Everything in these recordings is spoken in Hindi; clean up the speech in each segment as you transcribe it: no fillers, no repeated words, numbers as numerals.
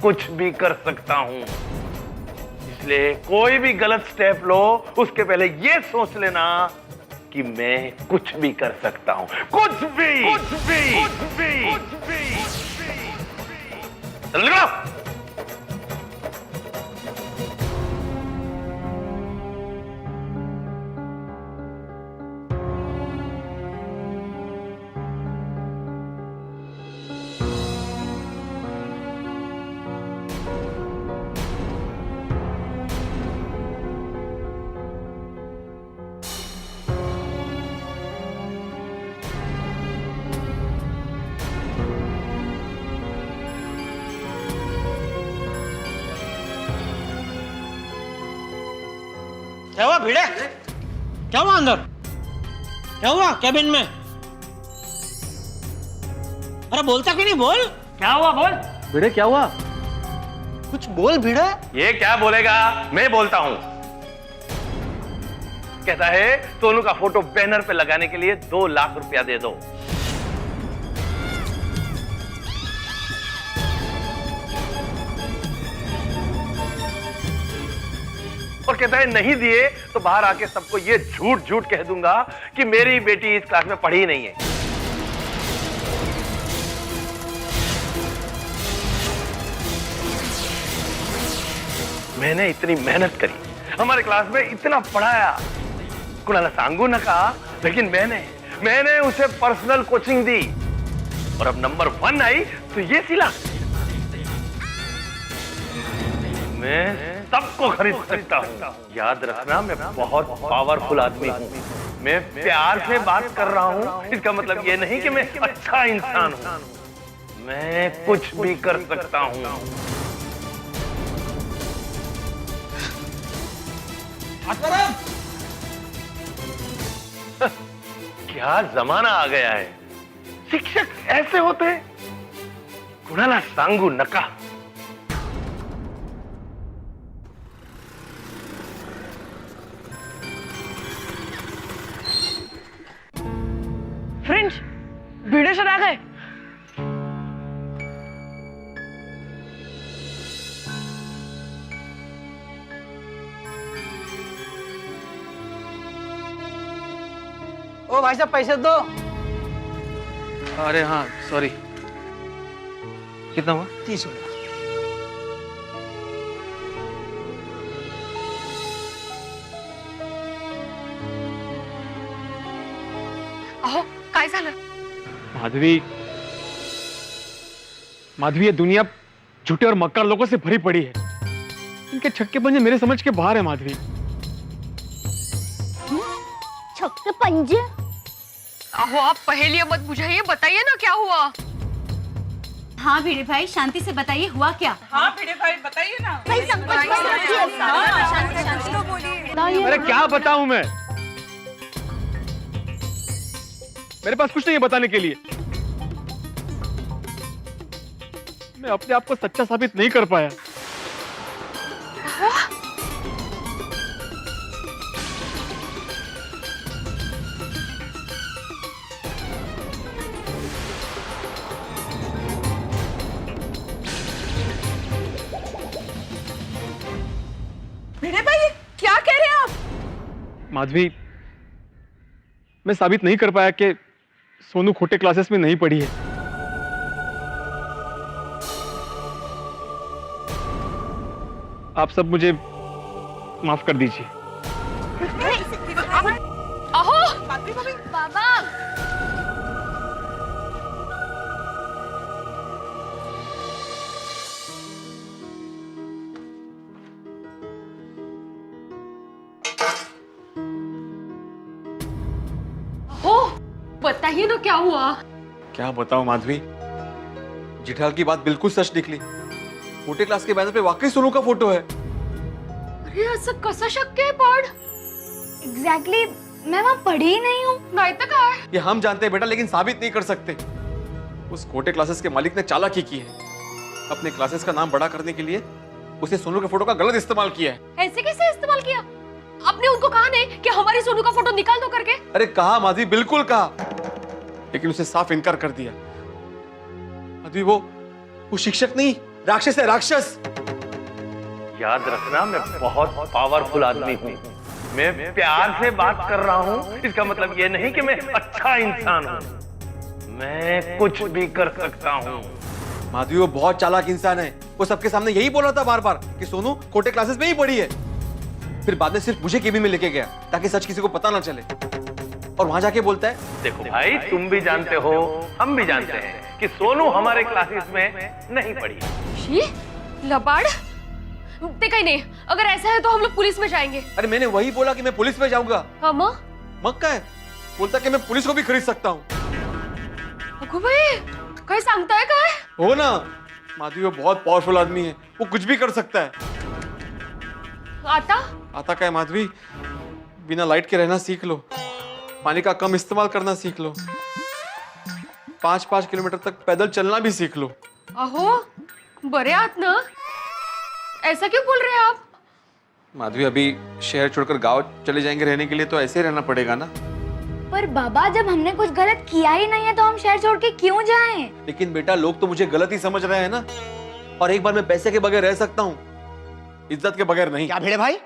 कुछ भी कर सकता हूं। इसलिए कोई भी गलत स्टेप लो उसके पहले ये सोच लेना कि मैं कुछ भी कर सकता हूं। कुछ भी, कुछ भी, कुछ भी, कुछ भी। चल निकलो। क्या हुआ भिड़े? क्या हुआ अंदर? क्या हुआ कैबिन में? अरे बोलता क्यों नहीं? बोल। क्या हुआ? बोल भिड़े, क्या हुआ? कुछ बोल भिड़े। ये क्या बोलेगा? मैं बोलता हूं। कहता है सोनू का फोटो बैनर पे लगाने के लिए 2 लाख रुपया दे दो। और कहता है नहीं दिए तो बाहर आके सबको ये झूठ झूठ कह दूंगा कि मेरी बेटी इस क्लास में पढ़ी नहीं है। मैंने इतनी मेहनत करी, हमारे क्लास में इतना पढ़ाया, कुणाला सांगू न कहा, लेकिन मैंने उसे पर्सनल कोचिंग दी और अब नंबर 1 आई तो ये सिला। मैं सबको खरीद सकता हूँ। याद रखना मैं बहुत पावरफुल आदमी हूँ। मैं प्यार से बात कर रहा हूँ, इसका मतलब ये नहीं कि मैं अच्छा इंसान हूँ। मैं कुछ भी कर सकता हूँ। क्या जमाना आ गया है, शिक्षक ऐसे होते हैं। कुणाला सांगू नका। फ्रेंड्स, भिड़े सर आ गए। ओ भाई साहब पैसे दो। अरे हाँ, सॉरी। कितना हुआ? 30 रुपया। अहो, काय झालं? माधवी, ये दुनिया झूठे और मक्कार लोगों से भरी पड़ी है। इनके छक्के पंजे मेरे समझ के बाहर है माधवी। छक्के पंजे? अहो, आप पहेलियां मत बुझाइए, बताइए ना क्या हुआ। हाँ भिड़े भाई, शांति से बताइए हुआ क्या? हाँ भिड़े भाई बताइए ना। भाई संकोच मत रखिए। शांति तो बोलिए। अरे क्या बताऊं मैं? मेरे पास कुछ नहीं है बताने के लिए। मैं अपने आप को सच्चा साबित नहीं कर पाया। भिड़े भाई क्या कह रहे हैं आप? माधवी, मैं साबित नहीं कर पाया कि सोनू खोटे क्लासेस में नहीं पढ़ी है। आप सब मुझे माफ कर दीजिए। अहो, बाबा, बताइए ना क्या हुआ। क्या बताऊं माधवी, जिठाल की बात बिल्कुल सच निकली। छोटे क्लास के बैनर पे वाकई सोनू का फोटो है। अरे असं कसं शक्य आहे पण? एग्जैक्टली, मैं वहाँ पढ़ी ही नहीं हूँ। नाही तर काय? ये हम जानते हैं बेटा, लेकिन साबित नहीं कर सकते। उस खोटे क्लासेस के मालिक ने चालाकी की है। अपने क्लासेस का नाम बड़ा करने के लिए उसने सोनू के फोटो का गलत इस्तेमाल किया है। ऐसे कैसे इस्तेमाल किया? आपने उनको कहा नहीं कि हमारी सोनू का फोटो निकाल दो करके? अरे कहा माधवी, बिल्कुल कहा, लेकिन उसे साफ इनकार कर दिया। माधवी, वो शिक्षक नहीं, राक्षस है, राक्षस। याद रखना मैं बहुत पावरफुल आदमी हूँ। मैं प्यार से बात कर रहा हूँ, इसका मतलब ये नहीं कि मैं अच्छा इंसान हूँ। मैं कुछ भी कर सकता हूँ। माधवी वो बहुत चालाक इंसान है। वो सबके सामने यही बोल रहा था बार बार कि सोनू कोटे क्लासेस में ही पढ़ी है। फिर बाद में सिर्फ मुझे केबिन में लेके गया ताकि सच किसी को पता ना चले। और वहां जाके बोलता है, देखो भाई, तुम भी जानते हो, हम भी जानते हैं कि सोनू हमारे क्लासेस में नहीं पढ़ी। शी, लबाड़, देखा ही नहीं। अगर ऐसा है तो हम लोग पुलिस में जाएंगे। अरे मैंने वही बोला कि मैं पुलिस में जाऊंगा। हाँ माँ, मक्का है, बोलता कि मैं पुलिस को भी खरीद सकता हूँ। अगो भाई, कहीं सांगता है का है? हो ना, माधवी वो बहुत पावरफुल आदमी है, वो कुछ भी कर सकता है। आता क्या है माधवी, बिना लाइट के रहना सीख लो, पानी का कम इस्तेमाल करना सीख लो, 5-5 किलोमीटर तक पैदल चलना भी सीख लो। अहो, बड़े आत ना, ऐसा क्यों बोल रहे हैं आप? माधवी अभी शहर छोड़कर गांव चले जाएंगे रहने के लिए, तो ऐसे ही रहना पड़ेगा ना। पर बाबा, जब हमने कुछ गलत किया ही नहीं है तो हम शहर छोड़ के क्यों जाएं? लेकिन बेटा, लोग तो मुझे गलत ही समझ रहे हैं ना। और एक बार मैं पैसे के बगैर रह सकता हूँ, इज्जत के बगैर नहीं। क्या भिड़े भाई,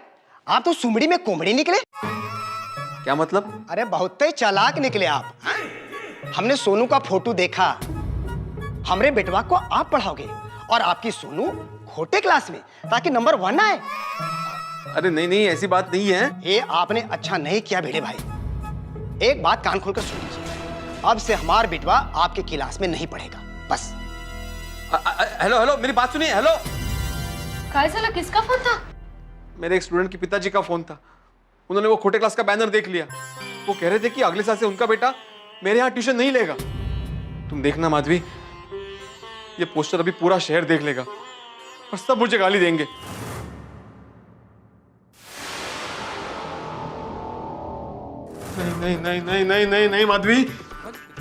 आप तो सुमड़ी में कोमड़ी निकले। क्या मतलब? अरे बहुत ही चालाक निकले आप। हमने सोनू का फोटो देखा, हमरे बेटवा को आप पढ़ाओगे और आपकी सोनू खोटे क्लास में, ताकि नंबर 1 आए। अरे नहीं नहीं, ऐसी बात नहीं है। ये आपने अच्छा नहीं किया भिड़े भाई। एक बात कान खोलकर सुन लीजिए, अब से हमारा बेटवा आपके क्लास में नहीं पढ़ेगा, बस। हेलो हेलो, मेरी बात सुनिए। हेलो, काय साला, किसका फोन था? मेरे एक स्टूडेंट के पिताजी का फोन था। उन्होंने वो खोटे क्लास का बैनर देख लिया। वो कह रहे थे कि अगले साल से उनका बेटा मेरे यहाँ ट्यूशन नहीं लेगा। तुम देखना माधवी, ये पोस्टर अभी पूरा शहर देख लेगा और सब मुझे गाली देंगे। नहीं नहीं नहीं नहीं नहीं नहीं माधवी,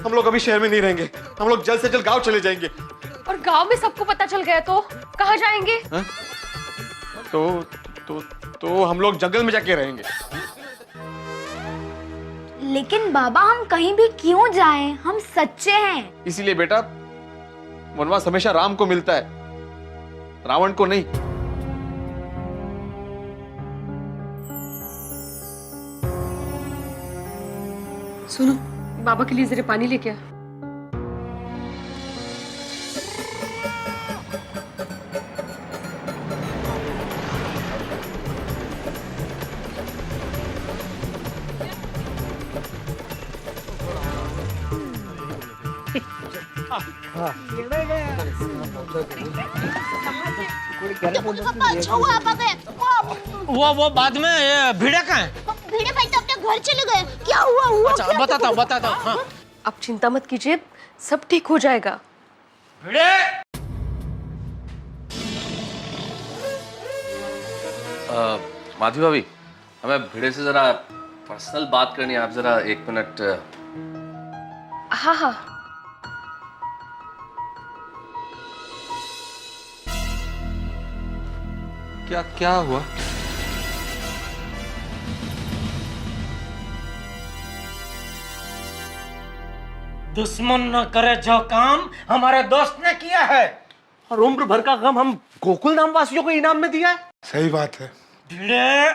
हम लोग अभी शहर में नहीं रहेंगे। हम लोग जल्द से जल्द गांव चले जाएंगे। और गांव में सबको पता चल गया तो कहाँ जाएंगे? हा? तो हम लोग जंगल में जाके रहेंगे। लेकिन बाबा, हम कहीं भी क्यों जाएं? हम सच्चे हैं। इसीलिए बेटा, वनवास हमेशा राम को मिलता है, रावण को नहीं। सुनो, बाबा के लिए जरा पानी लेके आ। अच्छा हुआ आप आ गए। वो बाद में, ये भिड़े कहाँ है? भिड़े भाई तो अपने घर चले गए। क्या हुआ? अच्छा, बताता हूँ। हाँ। आप चिंता मत कीजिए, सब ठीक हो जाएगा। भिड़े, माधवी भाभी, हमें भिड़े से जरा पर्सनल बात करनी है। आप जरा 1 मिनट। हाँ हाँ, क्या हुआ? दुश्मन न करे जो काम हमारे दोस्त ने किया है, और उम्र भर का गम हम गोकुल धाम वासियों को इनाम में दिया है। सही बात है। भिड़े,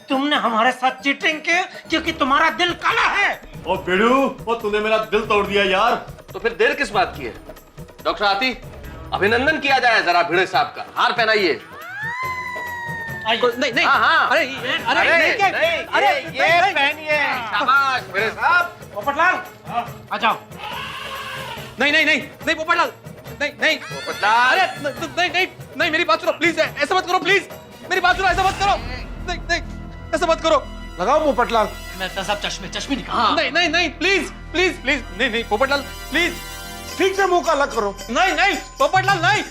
तुमने हमारे साथ चीटिंग की क्योंकि तुम्हारा दिल काला है। ओ बिड़ू, ओ तूने मेरा दिल तोड़ दिया यार। तो फिर देर किस बात की है? डॉक्टर आती, अभिनंदन किया जाए जरा भिड़े साहब का। हार पहनाइए। नहीं, हाँ हाँ, अरे ये पहनिए। शाबाश भिड़े साहब। पोपटलाल, आ जाओ। नहीं पोपटलाल, नहीं पोपटलाल, अरे नहीं, मेरी बात सुनो प्लीज। ऐसा मत करो प्लीज, मेरी बात सुनो, ऐसा मत करो। नहीं, ऐसा मत करो। लगाओ पोपटलाल। मैं तो सब चश्मे निकाल। नहीं प्लीज, नहीं पोपटलाल प्लीज, ठीक से मुंह काला करो। नहीं पोपटलाल, नहीं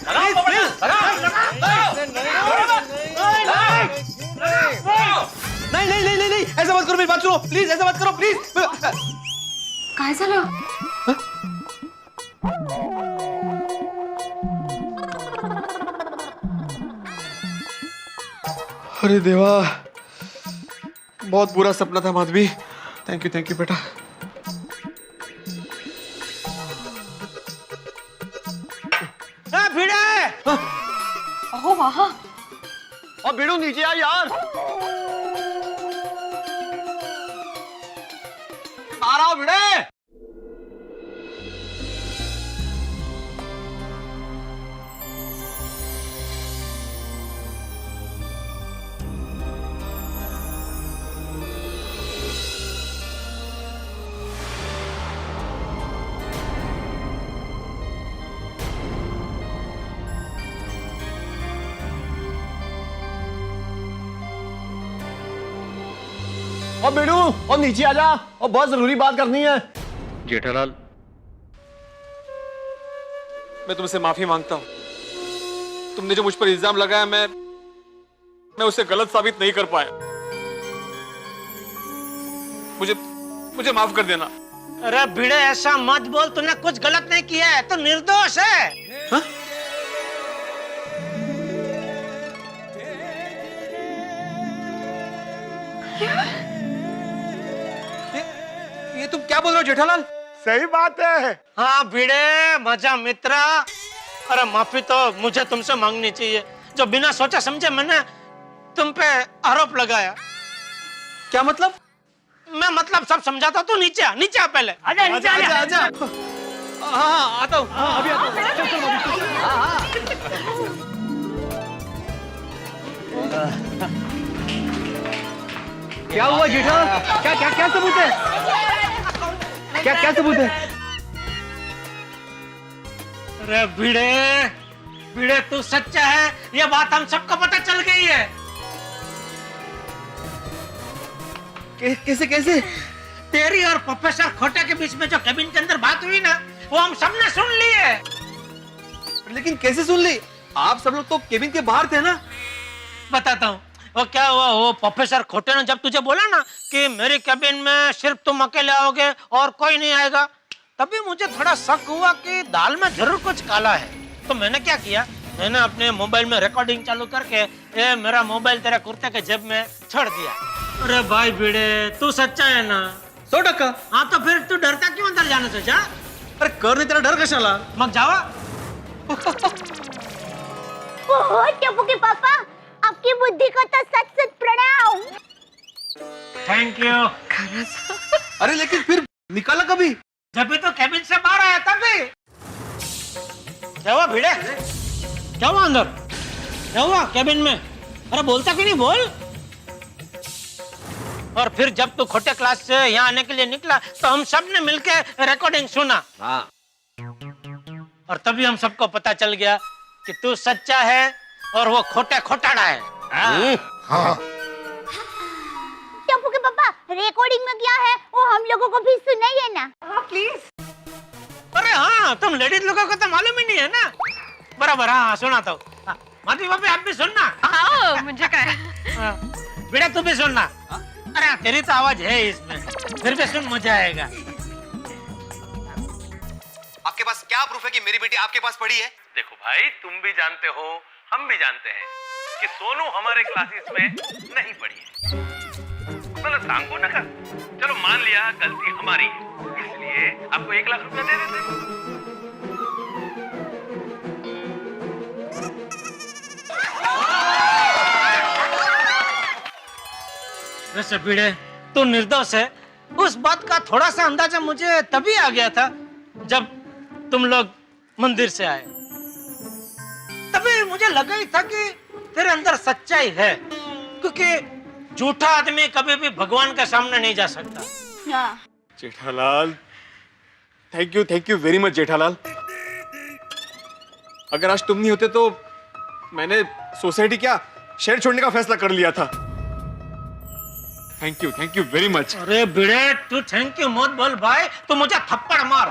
नहीं, ऐसा मत करो, मेरी बात सुनो प्लीज, ऐसा मत करो प्लीज। काय झालं? अरे देवा, बहुत बुरा सपना था माधवी। थैंक यू बेटा। भिड़े, वहाँ। और भिड़ू नीचे आ यार। आ रहा हूं भिड़े। और बिड़ू और नीचे आ जा और बहुत जरूरी बात करनी है। जेठालाल, मैं तुमसे माफी मांगता हूं। तुमने जो मुझ पर इल्जाम लगाया मैं उसे गलत साबित नहीं कर पाया। मुझे माफ कर देना। अरे भिड़े ऐसा मत बोल, तूने कुछ गलत नहीं किया है, तो निर्दोष है। हा? ये तुम क्या बोल रहे हो जेठालाल? सही बात है। हाँ भिड़े मजा मित्रा। अरे माफी तो मुझे तुमसे मांगनी चाहिए, जो बिना सोचा समझे मैंने तुम पे आरोप लगाया। क्या मतलब? मैं मतलब सब समझाता, तू नीचे आ पहले। आजा नीचे आजा। हाँ आता हूँ। हाँ अभी आता हूँ। क्या हुआ जेठालाल? क्या सबूत है? क्या सबूत है? अरे भिड़े तू सच्चा है, ये बात हम सबको पता चल गई है। कैसे? तेरी और प्रोफेसर खोटे के बीच में जो केबिन के अंदर बात हुई ना, वो हम सबने सुन ली है। लेकिन कैसे सुन ली? आप सब लोग तो केबिन के बाहर थे ना। बताता हूँ वो क्या हुआ। वो प्रोफेसर खोटे ने जब तुझे बोला ना कि मेरी केबिन में सिर्फ तुम अकेले आओगे और कोई नहीं आएगा, तभी मुझे थोड़ा शक हुआ कि दाल में जरूर कुछ काला है। तो मैंने क्या किया, मैंने अपने मोबाइल में रिकॉर्डिंग चालू करके मेरा मोबाइल तेरे कुर्ते के जेब में छोड़ दिया। अरे भाई भिड़े तू सच्चा है ना? 100%। हाँ तो फिर तू डरता क्यों अंदर जाने से? जा। अरे कर नहीं तेरा डर कशाला? मग जावा। ओहो टप्पू के पापा, आपकी बुद्धि को तो सच प्रणाम। Thank you. अरे लेकिन फिर निकाला कभी? जब भी तो केबिन से बाहर आया तभी। क्या हुआ भिड़े? क्या हुआ अंदर? क्या हुआ केबिन में? अरे बोलता क्यों नहीं, बोल। और फिर जब तू खोटे क्लास से यहाँ आने के लिए निकला तो हम सब ने मिलकर रिकॉर्डिंग सुना। हाँ। और तभी हम सबको पता चल गया कि तू सच्चा है और वो खोटाड़ा है। हाँ। टप्पू के पापा, रिकॉर्डिंग में क्या है वो हम लोगों को भी सुनाइए ना। हाँ प्लीज। अरे हाँ, तुम लेडीज लोगों को तो मालूम ही नहीं है ना। बराबर, हाँ सुनाता हूँ। माधवी भाभी आप भी सुनना। हाँ मुझे क्या है। बेटा तू भी सुनना। अरे तेरी तो आवाज है इसमें, फिर भी सुन, मजा आएगा। आपके पास क्या प्रूफ है कि मेरी बेटी आपके पास पड़ी है? देखो भाई, तुम भी जानते हो, हम भी जानते हैं कि सोनू हमारे क्लासेस में नहीं पढ़ी है। मतलब सांगो ना कर। चलो मान लिया गलती हमारी है, इसलिए आपको 1 लाख रुपया दे देते हैं। वैसे भिड़े तू निर्दोष है, उस बात का थोड़ा सा अंदाजा मुझे तभी आ गया था जब तुम लोग मंदिर से आए। तभी मुझे लगा ही था कि तेरे अंदर सच्चाई है, क्योंकि झूठा आदमी कभी भी भगवान के सामने नहीं जा सकता। Jethalal, thank you very much Jethalal. अगर आज तुम नहीं होते तो मैंने सोसाइटी क्या शहर छोड़ने का फैसला कर लिया था। Thank you very much. अरे भिड़े तू थैंक यू मत बोल भाई, तू मुझे थप्पड़ मार।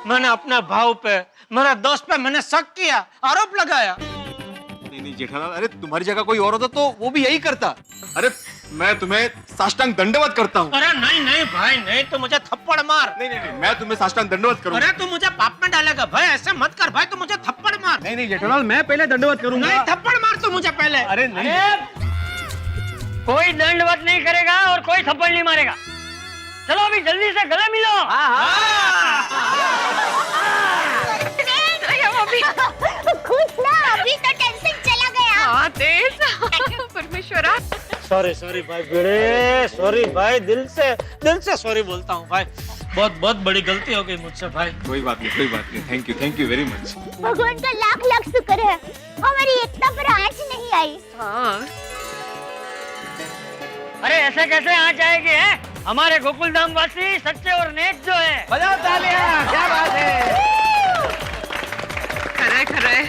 मैंने अपने भाव पे, मेरे दोस्त पे मैंने शक किया, आरोप लगाया। नहीं जेठालाल, अरे तुम्हारी जगह कोई और होता तो वो भी यही करता। अरे मैं तुम्हें साष्टांग दंडवत करता हूँ। अरे नहीं भाई नहीं, तू मुझे थप्पड़ मार। नहीं मैं तुम्हें साष्टांग दंडवत करूंगा। अरे तू मुझे पाप में डालेगा भाई, ऐसे मत कर भाई, तू मुझे थप्पड़ मार। नहीं जेठालाल, मैं पहले दंडवत करूंगा। नहीं थप्पड़ मार तू मुझे पहले। अरे नहीं, कोई दंडवत नहीं करेगा और कोई थप्पड़ नहीं मारेगा। चलो अभी जल्दी से गले मिलो। खुश ना, अभी तो टेंशन ईश्वरा। सॉरी सॉरी भाई भिड़े, सॉरी भाई, दिल से सॉरी बोलता हूँ भाई। बहुत बहुत बड़ी गलती हो गई मुझसे भाई। कोई बात नहीं, थैंक यू वेरी मच। भगवान का लाख लाख शुक्र है हमारी एकता पर आंच नहीं आई। हाँ अरे ऐसे कैसे आ जाएंगे हैं? हमारे गोकुल धाम वासी सच्चे और नेक जो है। बजाओ तालियां, क्या बात है। खरंय खरंय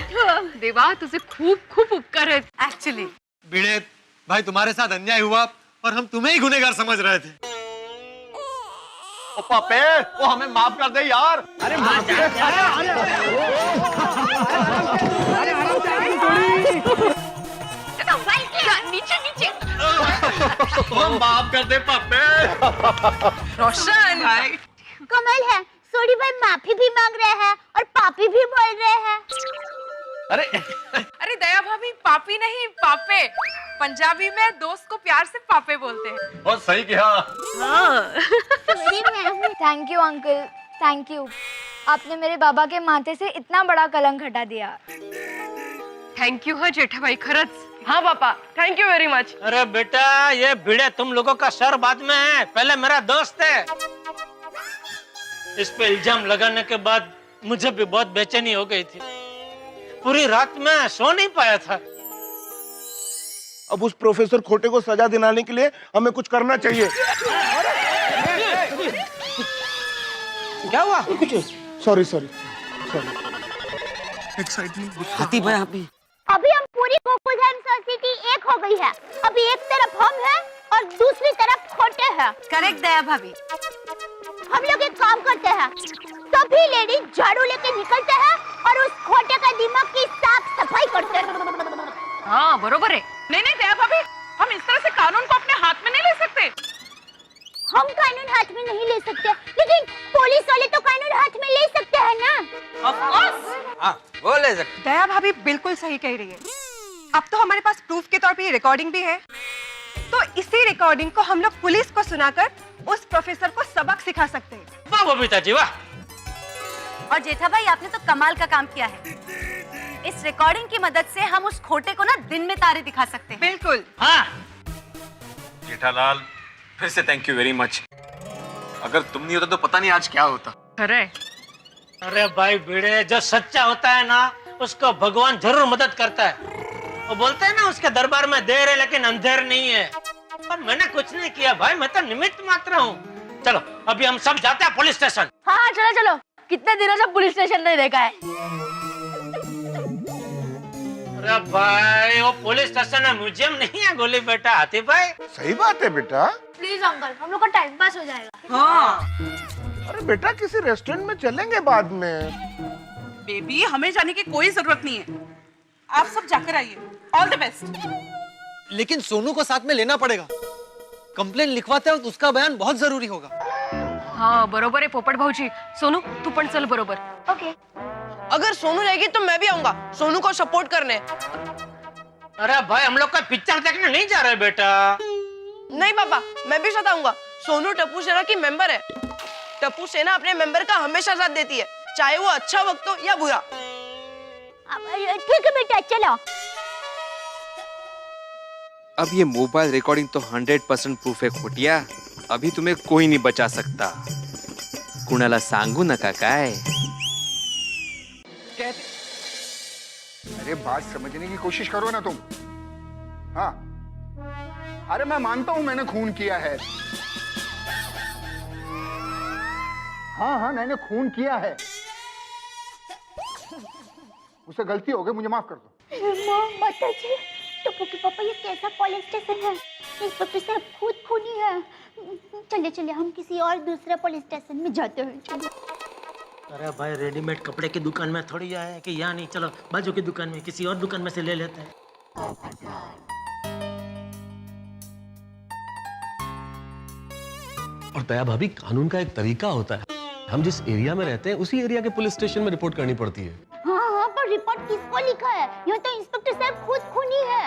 देवा, तुझे खूप खूप उपकार आहेत ऍक्च्युली। भिड़े भाई, तुम्हारे साथ अन्याय हुआ और हम तुम्हें ही गुनहगार समझ रहे थे। ओ पापे, वो हमें माफ कर दे यार। अरे माफ नीचे नीचे। माफ कर दे पापे। रोशन भाई, कमल है, सोडी भाई माफी भी मांग रहे हैं और पापी भी बोल रहे हैं। अरे दया भाभी, पापी नहीं पापे। पंजाबी में दोस्त को प्यार से पापे बोलते हैं। बहुत सही कहा। Thank you uncle, thank you. आपने मेरे बाबा के माथे से इतना बड़ा कलंक हटा दिया। Thank you. हाँ जेठा भाई, खरंच। हाँ पापा, थैंक यू वेरी मच। अरे बेटा, ये भिड़े तुम लोगों का सर बाद में है, पहले मेरा दोस्त है। इस पे इल्जाम लगाने के बाद मुझे भी बहुत बेचैनी हो गई थी। पूरी रात में सो नहीं पाया था। अब उस प्रोफेसर खोटे को सजा दिलाने के लिए हमें कुछ करना चाहिए। क्या हुआ? सॉरी। अभी हम पूरी गोकुलधाम सोसाइटी एक हो गई है। अभी एक तरफ हम हैं और दूसरी तरफ खोटे हैं। करेक्ट दया भाभी। हम लोग एक काम करते हैं, सभी लेडीज झाड़ू लेके निकलते हैं और उस खोटे का दिमाग की साफ सफाई करते हैं। हाँ बरोबर है। नहीं दया भाभी, हम इस तरह से कानून को अपने हाथ में नहीं ले सकते। हम कानून हाथ में नहीं ले सकते, लेकिन पुलिस वाले तो कानून हाथ में ले सकते हैं ना। Of course. वो ले सकते। दया भाभी बिल्कुल सही कह रही है। अब तो हमारे पास प्रूफ के तौर पे ये रिकॉर्डिंग भी है, तो इसी रिकॉर्डिंग को हम लोग पुलिस को सुनाकर उस प्रोफेसर को सबक सिखा सकते हैं। वाह बबीता जी वाह। और जेठा भाई, आपने तो कमाल का काम किया है। इस रिकॉर्डिंग की मदद से हम उस खोटे को ना दिन में तारे दिखा सकते हैं। बिल्कुल। हाँ जेठालाल, फिर से थैंक यू वेरी मच। अगर तुम नहीं होता तो पता नहीं आज क्या होता। अरे भाई भिड़े, जो सच्चा होता है ना, उसको भगवान जरूर मदद करता है। वो बोलते हैं ना, उसके दरबार में देर है लेकिन अंधेर नहीं है। और मैंने कुछ नहीं किया भाई, मैं तो निमित्त मात्र हूँ। चलो अभी हम सब जाते हैं पुलिस स्टेशन। हाँ चलो, कितने दिनों से पुलिस स्टेशन नहीं देखा है। अरे भाई, वो पुलिस स्टेशन है, म्यूजियम नहीं है गोली बेटा। आतिफ भाई सही बात है बेटा। प्लीज अंकल, हम लोग का टाइम पास हो जाएगा। हाँ। अरे बेटा, किसी रेस्टोरेंट में चलेंगे बाद में। बेबी, हमें जाने की कोई जरूरत नहीं है। आप सब जाकर आइए। All the best. लेकिन सोनू को साथ में लेना पड़ेगा। कंप्लेन लिखवाते वक्त उसका बयान बहुत जरूरी होगा। हाँ बरोबर है पोपट भाऊजी। सोनू तू पण चल बरोबर। ओके। अगर सोनू रहेगी तो मैं भी आऊंगा सोनू को सपोर्ट करने। अरे भाई, हम लोग का पिक्चर देखने नहीं जा रहे बेटा। नहीं पापा, मैं भी साथ आऊंगा। सोनू टप्पू सेना की मेंबर है। टप्पू सेना अपने मेंबर का हमेशा साथ देती है, चाहे वो अच्छा वक्त हो या बुरा। ठीक है बेटा, चलो। अब ये मोबाइल रिकॉर्डिंग तो 100% प्रूफ है खोटिया। अभी तुम्हें कोई नहीं बचा सकता। कुणाला सांगू नका काय। अरे बात समझने की कोशिश करो ना तुम। हाँ, अरे मैं मानता हूं मैंने खून किया है। हाँ, मैंने खून किया है। मुझसे गलती हो गई, मुझे माफ कर दो। माताजी, टप्पू के पापा, ये कैसा पुलिस स्टेशन है? इंस्पेक्टर साहब खुद खूनी है। चलिए हम किसी और दूसरे पुलिस स्टेशन में जाते हैं। चलिए। अरे भाई, रेडीमेड कपड़े की दुकान में थोड़ी आया है कि यहाँ नहीं, चलो बाजू की दुकान में, किसी और दुकान में से ले लेते हैं। और दया भाभी, कानून का एक तरीका होता है। हम जिस एरिया में रहते हैं उसी एरिया के पुलिस स्टेशन में रिपोर्ट करनी पड़ती है। हाँ, पर रिपोर्ट किसको लिखा है? यहाँ तो इंस्पेक्टर साहब खुद खूनी है।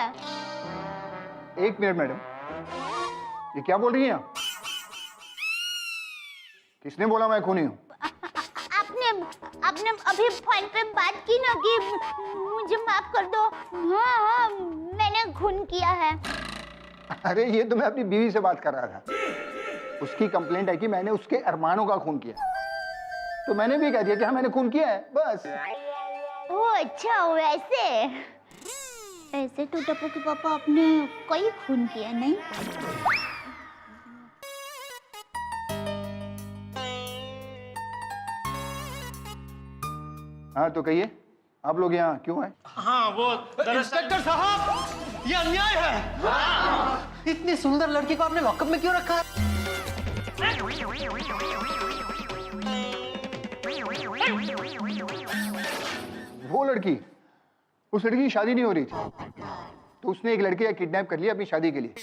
एक मिनट मैडम, ये क्या बोल रही हैं आप? किसने बोला मैं खूनी हूँ? आपने अभी फोन पे बात की ना कि मुझे माफ कर दो। हाँ, मैंने खून किया है। अरे ये तो मैं अपनी बीवी से बात कर रहा था। उसकी कंप्लेंट है कि मैंने उसके अरमानों का खून किया, तो मैंने भी कह दिया कि हाँ मैंने खून किया है, बस। ओ अच्छा, वैसे ऐसे तो टप्पू के पापा आपने कई खून किया नहीं? हाँ तो कहिए, आप लोग यहाँ क्यों आए? हाँ वो इंस्पेक्टर साहब, ये अन्याय है। इतनी सुंदर लड़की को आपने लॉकअप में क्यों रखा है? वो लड़की, उस लड़की की शादी नहीं हो रही थी, तो उसने एक लड़के का किडनैप कर लिया अपनी शादी के लिए।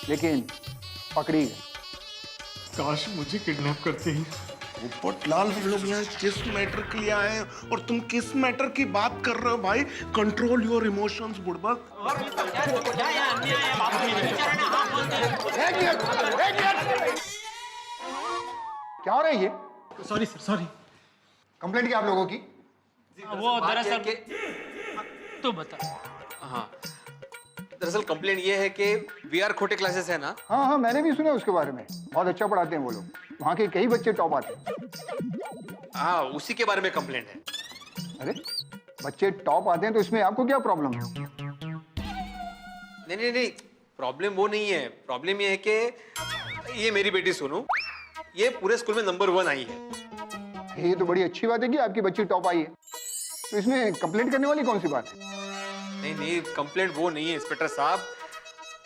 लेकिन पकड़ी गई। काश मुझे किडनैप करते ही। पोपटलाल, हम लोग यहाँ किस मैटर के लिए आए हैं और तुम किस मैटर की बात कर रहे हो भाई? कंट्रोल योर इमोशंस बुड़बक। क्या हो रहा है ये? Sorry sir, sorry. कंप्लेंट क्या आप लोगों की? वो दरअसल तू बता। हाँ, दरअसल कंप्लेंट ये है कि वीआर खोटे क्लासेस है ना। हाँ हाँ, मैंने भी सुना उसके बारे में। बहुत अच्छा पढ़ाते हैं वो लोग, वहाँ के कई बच्चे टॉप आते हैं। हाँ, उसी के बारे में कंप्लेंट है। अरे बच्चे टॉप आते हैं तो इसमें आपको क्या प्रॉब्लम है? नहीं नहीं नहीं, प्रॉब्लम वो नहीं है। प्रॉब्लम ये है कि ये मेरी बेटी सोनू, ये पूरे स्कूल में नंबर 1 आई है। ये तो बड़ी अच्छी बात है कि आपकी बच्ची टॉप आई है, तो इसमें कंप्लेंट करने वाली कौन सी बात है? नहीं नहीं, कंप्लेंट वो नहीं है इंस्पेक्टर साहब।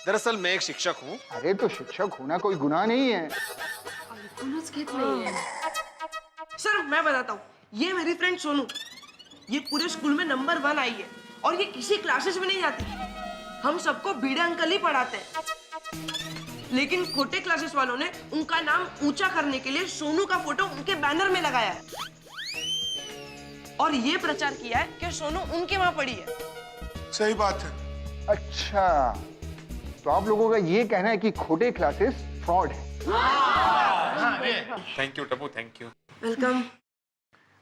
दरअसल मैं एक शिक्षक हूँ। अरे तो शिक्षक होना कोई गुनाह नहीं है। सर मैं बताता हूँ, ये मेरी फ्रेंड सोनू, ये पूरे स्कूल में नंबर 1 आई है और ये किसी क्लासेस में नहीं जाती। हम सबको भिड़े अंकल ही पढ़ाते हैं, लेकिन खोटे क्लासेस वालों ने उनका नाम ऊंचा करने के लिए सोनू का फोटो उनके बैनर में लगाया है और ये प्रचार किया है कि सोनू उनके वहां पढ़ी है। सही बात है। अच्छा, तो आप लोगों का ये कहना है कि खोटे क्लासेस फ्रॉड है? Thank you Tappu, thank you. Welcome.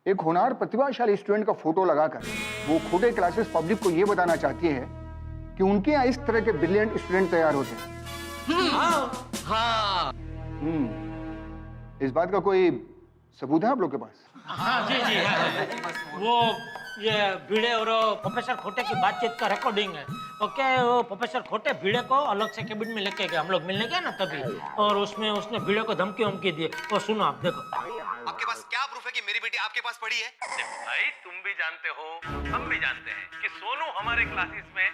एक होनहार प्रतिभाशाली स्टूडेंट का फोटो लगाकर वो खोटे क्लासेस पब्लिक को ये बताना चाहती है कि उनके यहाँ इस तरह के ब्रिलियंट स्टूडेंट तैयार होते हैं। हाँ। इस बात का कोई सबूत है आप लोग के पास? हाँ जी जी हाँ। वो ये भिड़े और प्रोफेसर खोटे की बातचीत का रिकॉर्डिंग है। ओके, वो प्रोफेसर खोटे भिड़े को अलग से कैबिन में लेके गए, हम लोग मिलने गए ना तभी, और उसमें उसने भिड़े को धमकी वमकी दी। और सुनो आप, देखो। आपके पास क्या प्रूफ है कि मेरी बेटी आपके पास पढ़ी है? भाई तुम भी जानते हो, हम भी जानते हैं कि सोनू हमारे क्लासेस में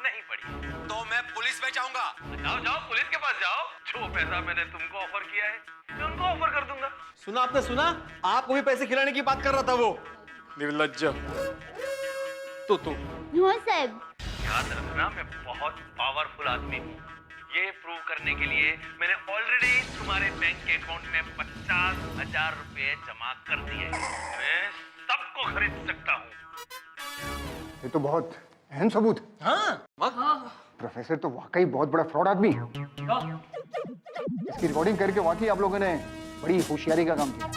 नहीं पढ़ी। तो मैं पुलिस में जाऊंगा। जाओ जाओ, पुलिस के पास जाओ। जो पैसा मैंने तुमको ऑफर किया है मैं उनको ऑफर कर दूंगा। सुना आपने, सुना? आपको भी पैसे खिलाने की बात कर रहा था वो निर्लज्ज। तो हाँ साहब। याद रखना, मैं बहुत पावरफुल आदमी हूँ। ये प्रूव करने के लिए मैंने ऑलरेडी तुम्हारे बैंक के अकाउंट में 50,000 रुपए जमा कर दिए। मैं सबको खरीद सकता हूँ। ये तो बहुत अहम सबूत है। हाँ। प्रोफेसर तो वाकई बहुत बड़ा फ्रॉड आदमी है। इसकी रिकॉर्डिंग करके वाकई आप लोगों ने बड़ी होशियारी का काम किया।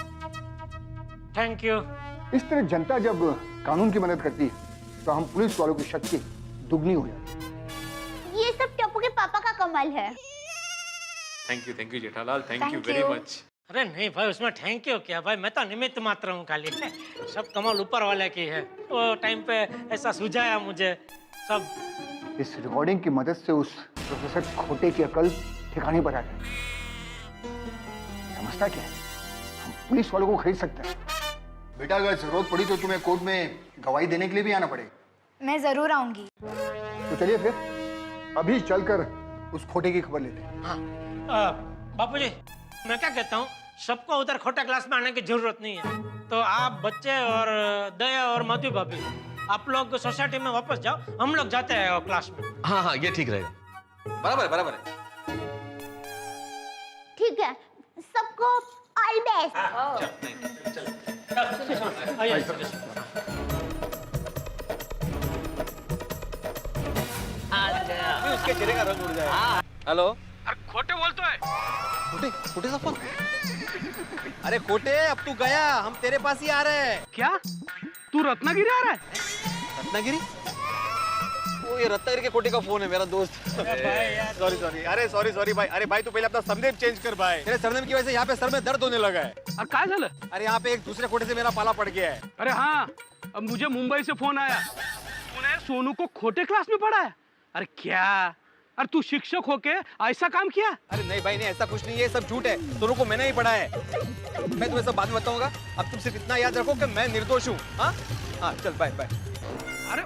Thank you. इस तरह जनता जब कानून की मदद करती है तो हम पुलिस वालों की शक्ति दुगनी हो जाती है। ये सब टप्पू के पापा का कमाल है। Thank you Jethalal, thank you Thank very you. Much. अरे नहीं भाई, उसमें थैंक यू क्या भाई, मैं तो निमित्त मात्र हूँ खाली। सब कमाल ऊपर वाले की है। वो टाइम पे ऐसा सुझाया मुझे सब। इस रिकॉर्डिंग की मदद से उस प्रोफेसर खोटे की अकल ठिकाने पर आ गई। समझता क्या है, हम पुलिस वालों को खरीद सकते हैं। बेटा अगर जरूरत पड़ी तो तुम्हें कोर्ट में गवाही देने के लिए भी आना पड़ेगा। मैं जरूर आऊंगी। तो चलिए फिर अभी चलकर उस खोटे की खबर लेते हैं। बापूजी, मैं क्या कहता हूँ, सबको उधर खोटा क्लास में आने की जरूरत नहीं है। तो आप बच्चे और दया और मधु भाभी, आप लोग सोसाइटी में वापस जाओ, हम लोग जाते हैं क्लास में। हाँ हाँ, ये ठीक रहेगा। बराबर है। ठीक है, सबको ऑल बेस्ट। आइए। उसके चेहरे का रंग उड़ जाएगा। हेलो, अरे खोटे बोल तो है। खोटे सा फोन। अरे खोटे, अब तू गया, हम तेरे पास ही आ रहे हैं। क्या तू रत्नागिरी आ रहा है? रत्नागिरी? वो ये रत्नागिरी के कोटे का फोन है, मेरा दोस्त। सॉरी सॉरी, अरे सॉरी भाई। अरे भाई तू पहले अपना सरनेम चेंज कर भाई। तेरे सरनेम की वजह से यहाँ पे सर में दर्द होने लगा है। और काय झालं? अरे यहाँ पे एक दूसरे कोटे से मेरा पाला पड़ गया है। अरे हाँ, अब मुझे मुंबई से फोन आया, तूने सोनू को खोटे क्लास में पढ़ाया। अरे क्या, अरे तू शिक्षक होके ऐसा काम किया? अरे नहीं भाई, नहीं, ऐसा कुछ नहीं है, सब झूठ है। दोनों को मैंने ही पढ़ाया है। मैं तुम्हें सब बाद में बताऊंगा। अब तुम सिर्फ इतना याद रखो कि मैं निर्दोष हूँ। हाँ हाँ, चल बाय बाय। अरे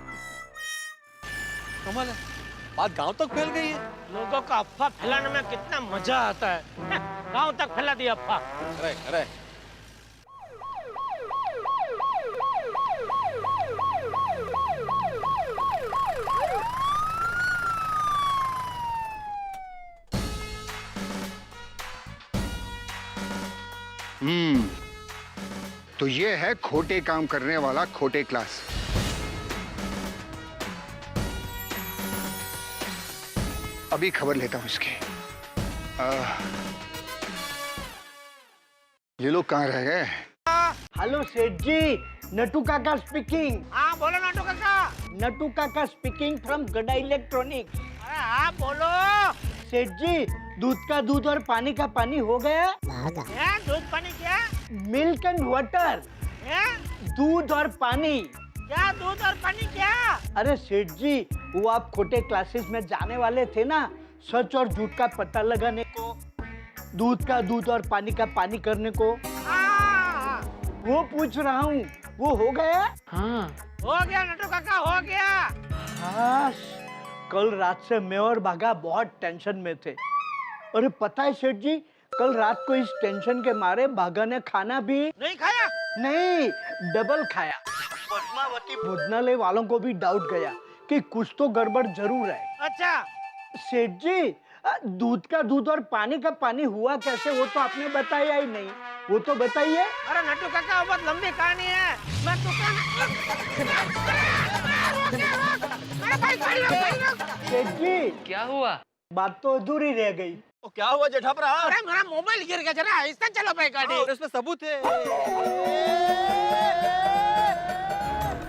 कमाल है, बात गांव तक फैल गई है। लोगों का अफवाह फैलाने में कितना मजा आता है। गांव तक फैला दिया अफवाह। अरे अरे तो ये है खोटे काम करने वाला खोटे क्लास। अभी खबर लेता हूं इसकी। ये लोग कहाँ रह गए? हेलो सेठ जी, नटू काका स्पीकिंग। हाँ बोलो नटू काका। नटू काका स्पीकिंग फ्रॉम गड़ा इलेक्ट्रॉनिक्स। अरे हाँ बोलो। सेठ जी, दूध का दूध और पानी का पानी हो गया? क्या दूध पानी? क्या मिल्क एंड वाटर? दूध और पानी। क्या दूध और पानी? क्या? अरे सेठ जी, वो आप खोटे क्लासेस में जाने वाले थे ना, सच और झूठ का पता लगाने को, दूध का दूध और पानी का पानी करने को। वो पूछ रहा हूँ, वो हो गया? हाँ हो गया नटू काका, हो गया। हाँ, कल रात से मैं और भागा बहुत टेंशन में थे। अरे पता है सेठ जी, कल रात को इस टेंशन के मारे भागा ने खाना भी नहीं खाया। नहीं, डबल खाया। पद्मावती भोजनालय वालों को भी डाउट गया कि कुछ तो गड़बड़ जरूर है। अच्छा सेठ जी, दूध का दूध और पानी का पानी हुआ कैसे, वो तो आपने बताया ही नहीं। वो तो बताइए। अरे नटू काका, बहुत लंबी कहानी है। मैं तो सेठ जी, क्या हुआ? बात तो अधूरी रह गई। तो क्या हुआ जेठापरा? अरे मेरा मोबाइल गिर गया, जरा आहिस्ता चलो भाई गाड़ी। और इसमें सबूत है।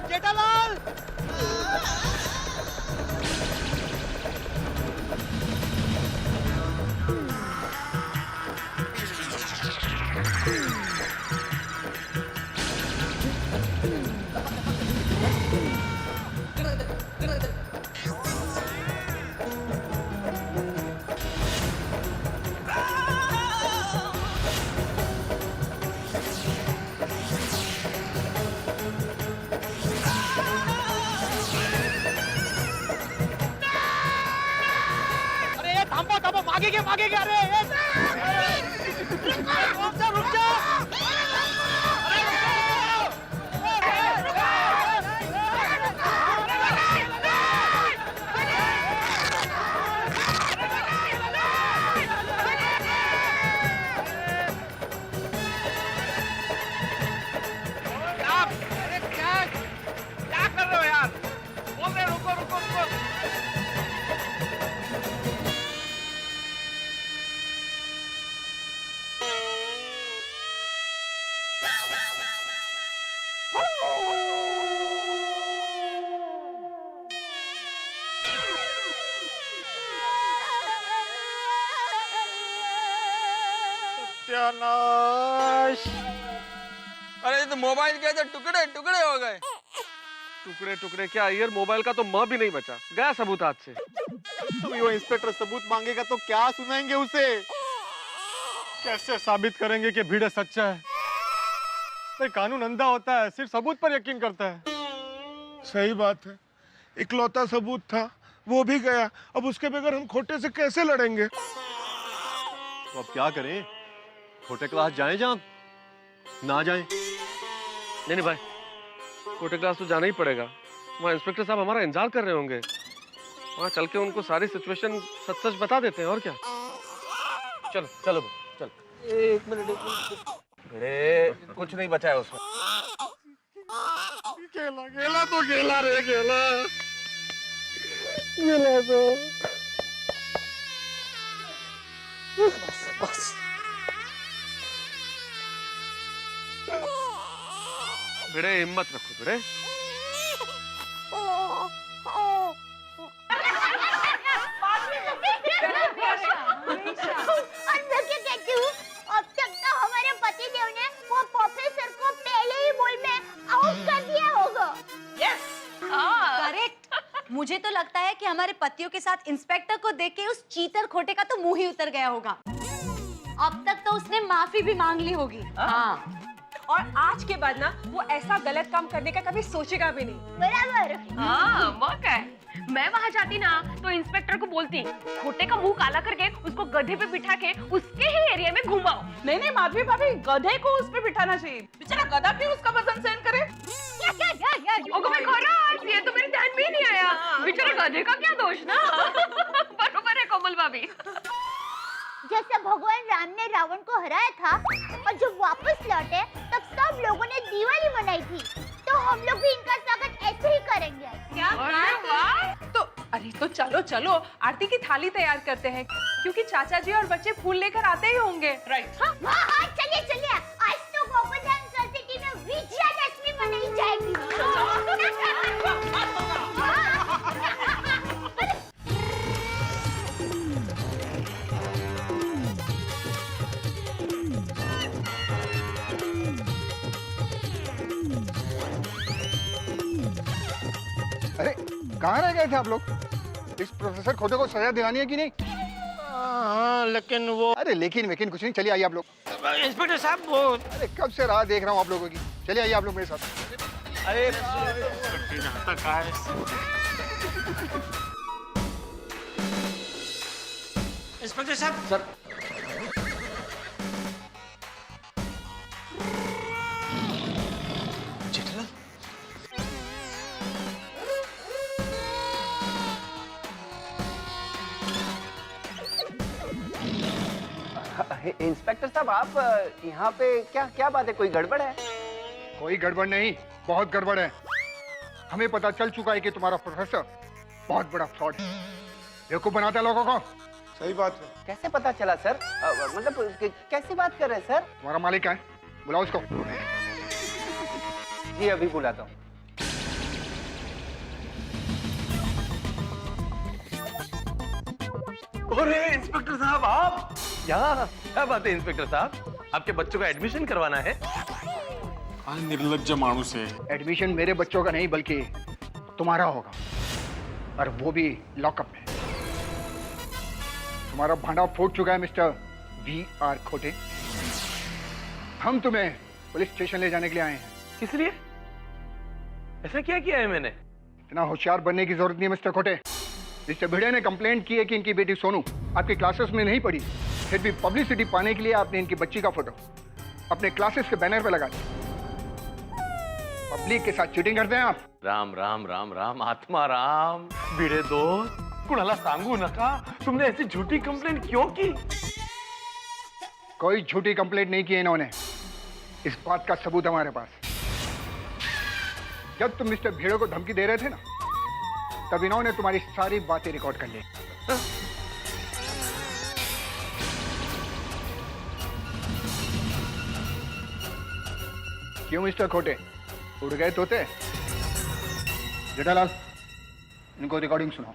जेठालाल, भागे क्या रे? रुक जा। क्या कर रहे हो यार? बोल रहे रुको रुको रुको। सत्यानाश! अरे तो मोबाइल के तो टुकड़े टुकड़े हो गए। टुकड़े टुकड़े क्या यार, मोबाइल का तो माँ भी नहीं बचा, गया सबूत हाथ से। तो वो इंस्पेक्टर सबूत मांगेगा तो क्या सुनाएंगे उसे? कैसे साबित करेंगे कि भिड़े सच्चा है? तो कानून अंधा होता है, सिर्फ सबूत पर यकीन करता है। सही बात है, इकलौता सबूत था, वो भी गया। अब उसके बगैर हम खोटे से कैसे लड़ेंगे? तो अब क्या करें? खोटे क्लास जाएं जहाँ ना जाएं? नहीं भाई, कोटे क्लास तो जाना ही पड़ेगा। वहाँ इंस्पेक्टर साहब हमारा इंतजार कर रहे होंगे। वहाँ चल के उनको सारी सिचुएशन सच सच बता देते हैं, और क्या। चलो चलो चल। एक मिनट भिड़े, कुछ नहीं बचा है उसमें। गेला गेला तो गेला रे, गेला गेला तो बस। भिड़े हिम्मत रखो भिड़े। लगता है कि हमारे पतियों के साथ इंस्पेक्टर को देख के उस चीटर खोटे का तो मुंह ही उतर गया होगा। अब तक तो उसने माफी भी मांग ली होगी। हाँ, और आज के बाद ना वो ऐसा गलत काम करने का कभी सोचेगा भी नहीं। बराबर। हाँ, वो क्या है? मैं वहाँ जाती ना तो इंस्पेक्टर को बोलती खोटे का मुंह काला करके उसको गधे पे बिठा के उसके ही एरिया में घुमाओ। नहीं नहीं माधवी भाभी, गधे को उस पे बिठाना चाहिए। बेचारा गधा क्यों उसका वजन सहन करे? ओगो मैं खौरास, ये तो मेरे ध्यान में ही नहीं आया। बेचारे गधे का क्या दोष ना। बरोबर है कोमल भाभी। जैसे भगवान राम ने रावण को हराया था और जब वापस लौटे तब सब लोगों ने दिवाली मनाई थी, तो हम लोग भी इनका स्वागत ऐसे ही करेंगे। क्या बात? अरे तो चलो चलो आरती की थाली तैयार करते हैं, क्योंकि चाचा जी और बच्चे फूल लेकर आते ही होंगे। राइट। हाँ हाँ, चलिए चलिए, आज तो गोवर्धन सोसाइटी में विजयादशमी मनाई जाएगी। अरे कहाँ रह गए थे आप लोग? इस प्रोफेसर खोटे को सजा दिलानी है कि नहीं? हाँ, लेकिन वो, अरे लेकिन कुछ नहीं, चलिए आइए आप लोग। इंस्पेक्टर साहब वो, अरे कब से राह देख रहा हूँ आप लोगों की। चलिए आइए आप लोग मेरे साथ। अरे इंस्पेक्टर साहब। सर इंस्पेक्टर साहब, आप यहाँ पे क्या बात है? कोई गड़बड़ है? कोई गड़बड़ नहीं, बहुत गड़बड़ है। हमें पता चल चुका है कि तुम्हारा प्रोफेसर बहुत बड़ा फ्रॉड है, बेवकूफ बनाता है लोगों को। सही बात है। कैसे पता चला सर? मतलब कैसी बात कर रहे हैं सर? तुम्हारा मालिक है, बुलाओ उसको। जी अभी बुलाता हूँ। अरे इंस्पेक्टर साहब, आप यहाँ? क्या बात है इंस्पेक्टर साहब, आपके बच्चों का एडमिशन करवाना है? निर्लज्ज मानुस है। एडमिशन मेरे बच्चों का नहीं बल्कि तुम्हारा होगा, और वो भी लॉकअप में। तुम्हारा भांडा फूट चुका है मिस्टर VR खोटे। हम तुम्हें पुलिस स्टेशन ले जाने के लिए आए हैं। किस लिए? ऐसा क्या किया है मैंने? इतना होशियार बनने की जरूरत नहीं मिस्टर खोटे। मिस्टर भिड़े ने कंप्लेंट की है कि इनकी बेटी सोनू आपकी क्लासेस में नहीं पढ़ी, फिर भी पब्लिसिटी पाने के लिए आपने इनकी बच्ची का फोटो अपने क्लासेस के बैनर पे लगा दिया। पब्लिक के साथ चीटिंग करते हैं आप। राम राम राम राम, आत्मा राम। भिड़े दोस्त, कुणाला सांगू नका, तुमने ऐसी झूठी कंप्लेंट क्यों की? कोई झूठी कंप्लेंट नहीं की इन्होंने, इस बात का सबूत हमारे पास। जब तुम मिस्टर भिड़े को धमकी दे रहे थे ना, तब इन्होंने तुम्हारी सारी बातें रिकॉर्ड कर ली। क्यों मिस्टर खोटे, उड़ गए तोते? जेठालाल, इनको रिकॉर्डिंग सुनाओ।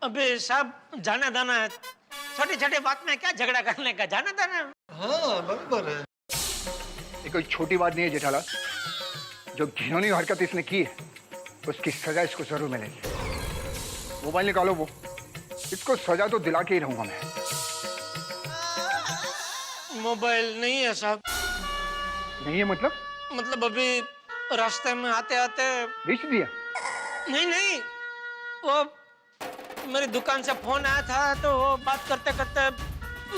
अबे साहब, जाना दाना है, छोटी छोटी बात में क्या झगड़ा करने का, जाना दाना। हाँ बराबर है। ये कोई छोटी बात नहीं है जेठालाल, जो घिनौनी हरकत इसने की है उसकी सजा इसको जरूर मिलेगी। मोबाइल निकालो वो, इसको सजा तो दिला के ही रहूंगा मैं। मोबाइल नहीं है साहब। नहीं है मतलब? मतलब अभी रास्ते में आते आते बेच दिया? नहीं, वो मेरी दुकान से फोन आया था, तो वो बात करते करते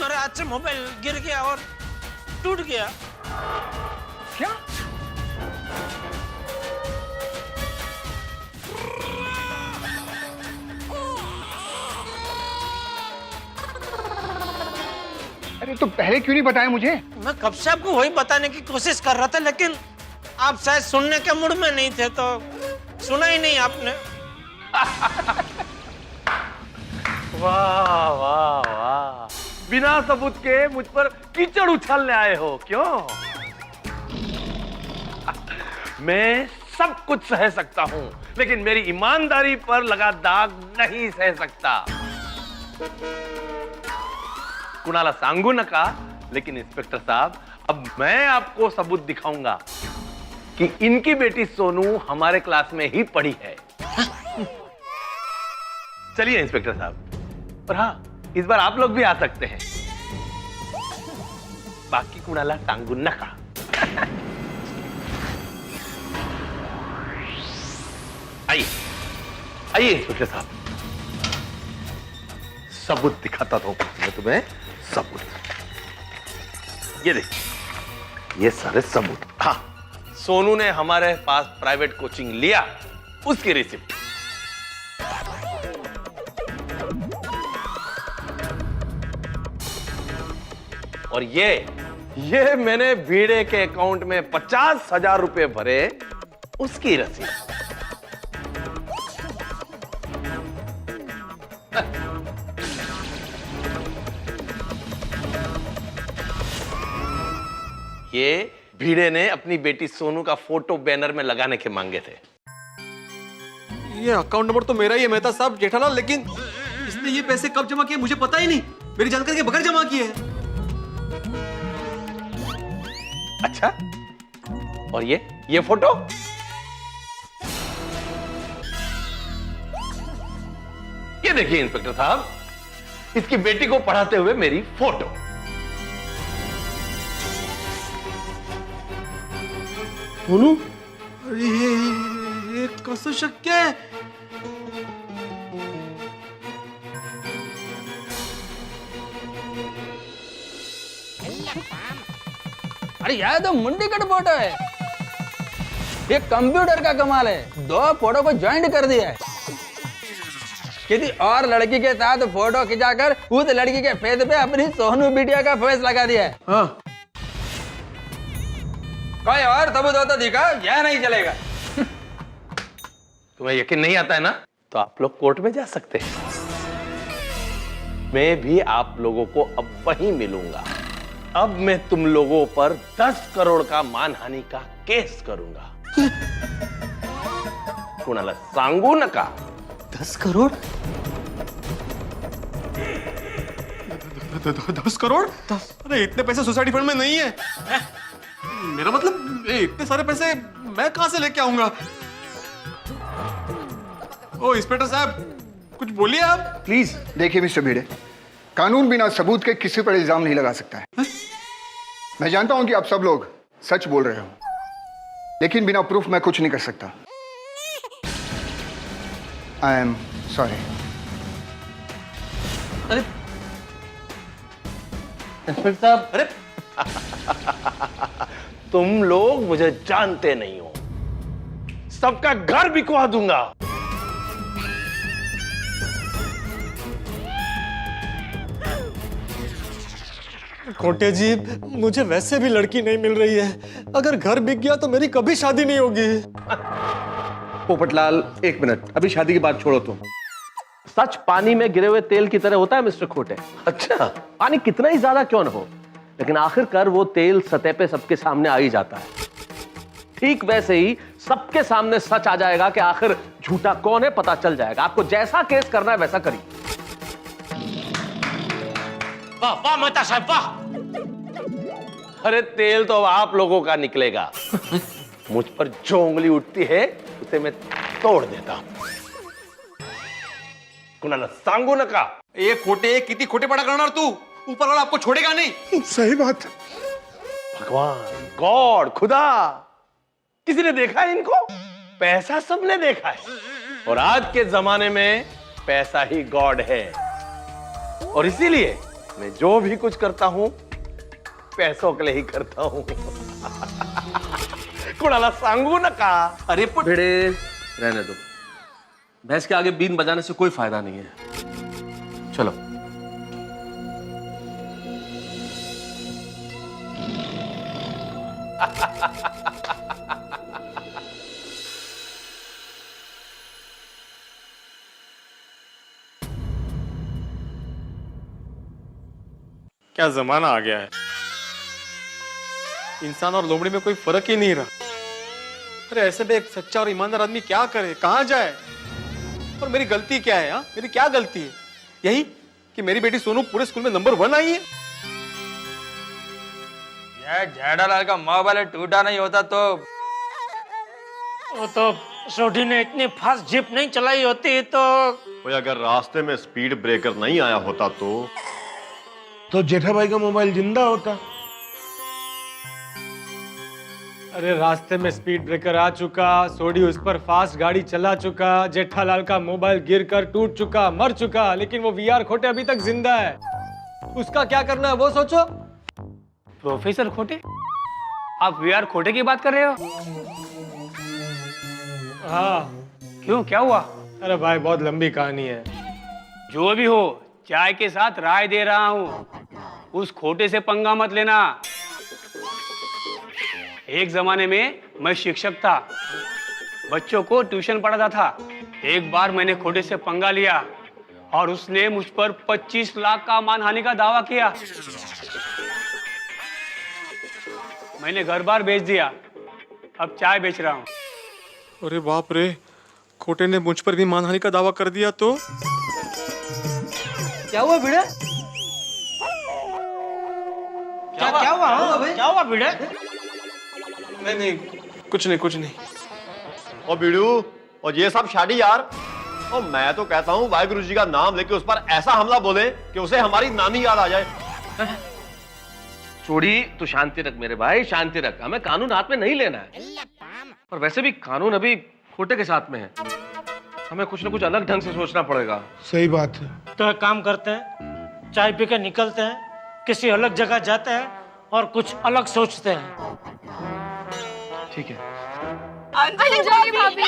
मेरे हाथ से मोबाइल गिर गया और टूट गया। क्या? अरे तो पहले क्यों नहीं बताया मुझे? मैं कब से आपको वही बताने की कोशिश कर रहा था, लेकिन आप शायद सुनने के मूड में नहीं थे, तो सुना ही नहीं आपने। वाह वाह वाह, बिना सबूत के मुझ पर कीचड़ उछालने आए हो क्यों? मैं सब कुछ सह सकता हूं, लेकिन मेरी ईमानदारी पर लगा दाग नहीं सह सकता। कुणाला सांगू नका, लेकिन इंस्पेक्टर साहब, अब मैं आपको सबूत दिखाऊंगा कि इनकी बेटी सोनू हमारे क्लास में ही पढ़ी है। चलिए इंस्पेक्टर साहब, और हाँ, इस बार आप लोग भी आ सकते हैं, बाकी कुणाला सांगू नका। आइए आइए इंस्पेक्टर साहब, सबूत दिखाता हूं मैं तुम्हें, सबूत। ये देखिए, ये सारे सबूत। हाँ, सोनू ने हमारे पास प्राइवेट कोचिंग लिया, उसकी रिसिप्ट। और ये मैंने भिड़े के अकाउंट में 50,000 रुपए भरे, उसकी रसीद। ये भिड़े ने अपनी बेटी सोनू का फोटो बैनर में लगाने के मांगे थे। ये अकाउंट नंबर तो मेरा ही है मेहता साहब जेठालाल, लेकिन इसने ये पैसे कब जमा किए मुझे पता ही नहीं, मेरी जानकारी के बगैर जमा किए हैं। अच्छा, और ये फोटो? ये देखिए इंस्पेक्टर साहब, इसकी बेटी को पढ़ाते हुए मेरी फोटो। सोनू, ये कसं शक्य है? अरे यार तो मुंडी कट फोटो है, ये कंप्यूटर का कमाल है, 2 फोटो को ज्वाइंट कर दिया है। किसी और लड़की के साथ फोटो खिंचाकर उस लड़की के फेस पे अपनी सोनू बिटिया का फेस लगा दिया है। हाँ। कोई और सबूत होता दिखा, यह नहीं चलेगा। तुम्हें यकीन नहीं आता है ना, तो आप लोग कोर्ट में जा सकते हैं, मैं भी आप लोगों को अब वहीं मिलूंगा। अब मैं तुम लोगों पर 10 करोड़ का मानहानि का केस करूंगा। कुणाला सांगू नका। 10 करोड़? 10 करोड़? अरे इतने पैसे सोसाइटी फंड में नहीं है। मेरा मतलब इतने सारे पैसे मैं कहां से लेके आऊंगा? ओ इंस्पेक्टर साहब, कुछ बोलिए आप प्लीज। देखिए मिस्टर भिड़े, कानून बिना सबूत के किसी पर इल्जाम नहीं लगा सकता है। मैं जानता हूं कि आप सब लोग सच बोल रहे हो, लेकिन बिना प्रूफ मैं कुछ नहीं कर सकता। I am sorry. अरे इंस्पेक्टर साहब, अरे तुम लोग मुझे जानते नहीं हो, सबका घर बिकवा दूंगा। खोटे जी, मुझे वैसे भी लड़की नहीं मिल रही है, अगर घर बिक गया तो मेरी कभी शादी नहीं होगी। पोपटलाल, 1 मिनट, अभी शादी की बात छोड़ो तुम। सच पानी में गिरे हुए तेल की तरह होता है मिस्टर खोटे। अच्छा, पानी कितना ही ज्यादा क्यों न हो, लेकिन आखिरकार वो तेल सतह पे सबके सामने आ ही जाता है। ठीक वैसे ही सबके सामने सच आ जाएगा कि आखिर झूठा कौन है, पता चल जाएगा। आपको जैसा केस करना है वैसा करिए। वाह वाह मेहता साहब, वाह। अरे तेल तो अब आप लोगों का निकलेगा। मुझ पर जो उंगली उठती है उसे मैं तोड़ देता हूं। कुणाला सांगू नका। ये खोटे, कितनी खोटे पड़ा करना तू, ऊपर वाला आपको छोड़ेगा नहीं। सही बात। भगवान, गॉड, खुदा, किसी ने देखा है इनको? पैसा सबने देखा है, और आज के जमाने में पैसा ही गॉड है। और इसीलिए मैं जो भी कुछ करता हूं पैसों के लिए ही करता हूं। कुणाला सांगू नका। अरे भिड़े, रहने दो, भैंस के आगे बीन बजाने से कोई फायदा नहीं है। चलो। क्या जमाना आ गया है, इंसान और लोमड़ी में कोई फर्क ही नहीं रहा। अरे ऐसे में एक सच्चा और ईमानदार आदमी क्या करे, कहां जाए? और मेरी गलती क्या है? मेरी क्या गलती है? यही कि मेरी बेटी सोनू पूरे स्कूल में नंबर 1 आई है। यार जेठालाल का मोबाइल टूटा नहीं होता तो वो तो सोडी ने इतनी फास्ट जीप नहीं चलाई होती तो कोई अगर रास्ते में स्पीड ब्रेकर नहीं आया होता तो जेठा भाई का मोबाइल जिंदा होता। अरे रास्ते में स्पीड ब्रेकर आ चुका, सोडी उस पर फास्ट गाड़ी चला चुका, जेठालाल का मोबाइल गिरकर टूट चुका, मर चुका, लेकिन वो वीआर खोटे अभी तक जिंदा है। उसका क्या करना है वो सोचो। प्रोफेसर खोटे? आप वीआर खोटे की बात कर रहे हो? हाँ। क्यों, क्या हुआ? अरे भाई बहुत लंबी कहानी है। जो भी हो, चाय के साथ राय दे रहा हूँ, उस खोटे से पंगा मत लेना। एक जमाने में मैं शिक्षक था, बच्चों को ट्यूशन पढ़ाता था। एक बार मैंने खोटे से पंगा लिया और उसने मुझ पर 25 लाख का मानहानि का दावा किया। मैंने घर बार बेच दिया, अब चाय बेच रहा हूँ। अरे बाप रे, खोटे ने मुझ पर भी मानहानि का दावा कर दिया तो? क्या हुआ भिड़े? क्या हुआ? क्या हुआ भिड़े? नहीं, कुछ नहीं। और बीड़ू, और ये सब शादी यार। और मैं तो कहता हूँ वाहिगुरु जी का नाम लेके उस पर ऐसा हमला बोले कि उसे हमारी नानी याद आ जाए। छोड़ी, तू शांति रख मेरे भाई, शांति रख। हमें कानून हाथ में नहीं लेना है, और वैसे भी कानून अभी खोटे के साथ में है। हमें कुछ ना कुछ अलग ढंग से सोचना पड़ेगा। सही बात है। तो एक काम करते हैं, चाय पी के निकलते हैं, किसी अलग जगह जाते हैं और कुछ अलग सोचते हैं। ठीक है। अंजलि भाभी।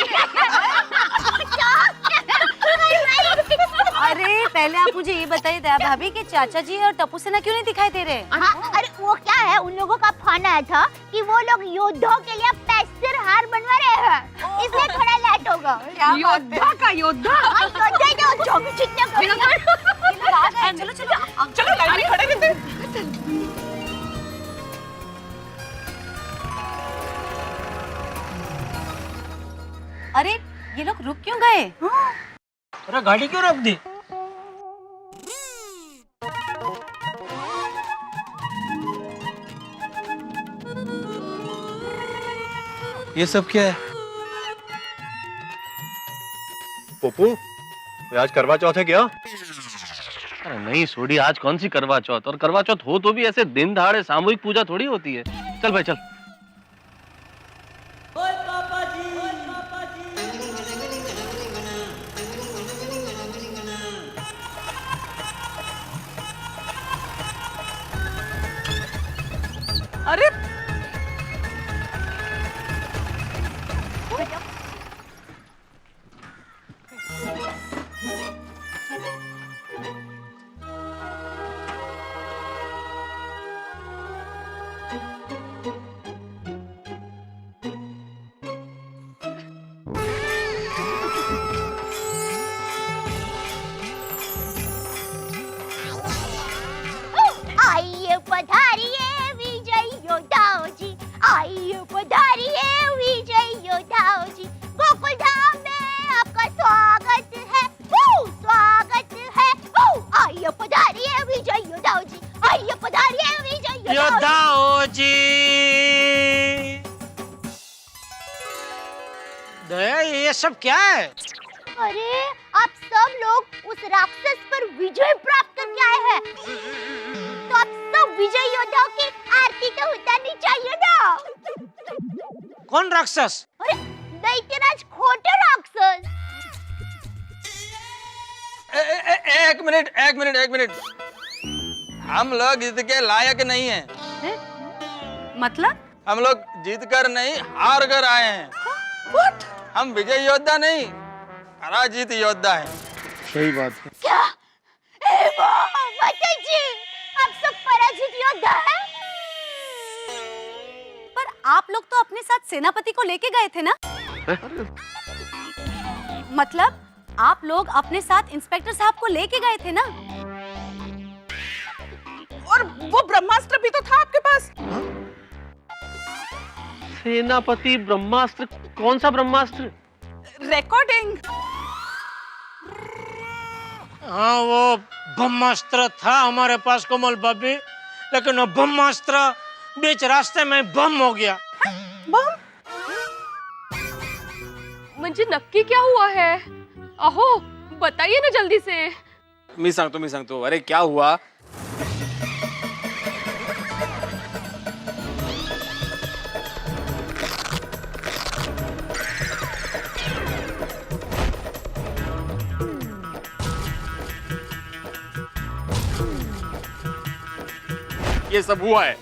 अरे पहले आप मुझे ये बताइए दया भाभी कि चाचा जी और टप्पू सेना क्यों नहीं दिखाई दे रहे? हाँ, अरे वो क्या है, उन लोगों का फोन आया था कि वो लोग योद्धाओं के लिए पैसर हार बनवा रहे हैं, इसलिए थोड़ा लेट होगा। योद्धा का योद्धा? योद्धा जो जोगी चिट्टे चलो चलो चलो लाइन में खड़े रहते हैं। अरे ये लोग रुक क्यों गए? अरे गाड़ी क्यों रोक दी? ये सब क्या है? पप्पू, आज करवा चौथ है क्या? अरे नहीं सोडी, आज कौन सी करवा चौथ, और करवा चौथ हो तो भी ऐसे दिन दहाड़े सामूहिक पूजा थोड़ी होती है। चल भाई चल। अरे आइए पधारिए विजय योद्धाओं जी, आइए पधारिए विजय योद्धाओं जी, गोकुल धाम में आपका स्वागत है, स्वागत है। आइए पधारिए विजय योद्धाओं जी, आइए पधारिए विजय योद्धाओं जी। दया, ये सब क्या है? अरे आप सब लोग उस राक्षस पर विजय प्राप्त करके आए हैं, तो आप सब विजय योद्धाओं की आरती तो उतारनी चाहिए ना। कौन राक्षस? अरे दैत्यराज खोटे राक्षस। एक मिनट। हम लोग जीत के लायक नहीं हैं। मतलब? हम लोग जीत कर नहीं, हार कर आए हैं। What? हम विजय योद्धा नहीं, पराजित योद्धा हैं। सही बात है। क्या? माता जी, आप सब पराजित योद्धा हैं? पर आप लोग तो अपने साथ सेनापति को लेके गए थे ना? मतलब आप लोग अपने साथ इंस्पेक्टर साहब को लेके गए थे ना? और वो ब्रह्मास्त्र भी तो था आपके पास। सेनापति ब्रह्मास्त्र? कौन सा ब्रह्मास्त्र? रिकॉर्डिंग। हाँ, वो ब्रह्मास्त्र था हमारे पास कोमल भाभी, लेकिन वो ब्रह्मास्त्र बीच रास्ते में बम हो गया। बम? म्हणजे नक्की क्या हुआ है? अहो बताइए ना जल्दी से. मी सांगतो. अरे क्या हुआ? ये सब हुआ है.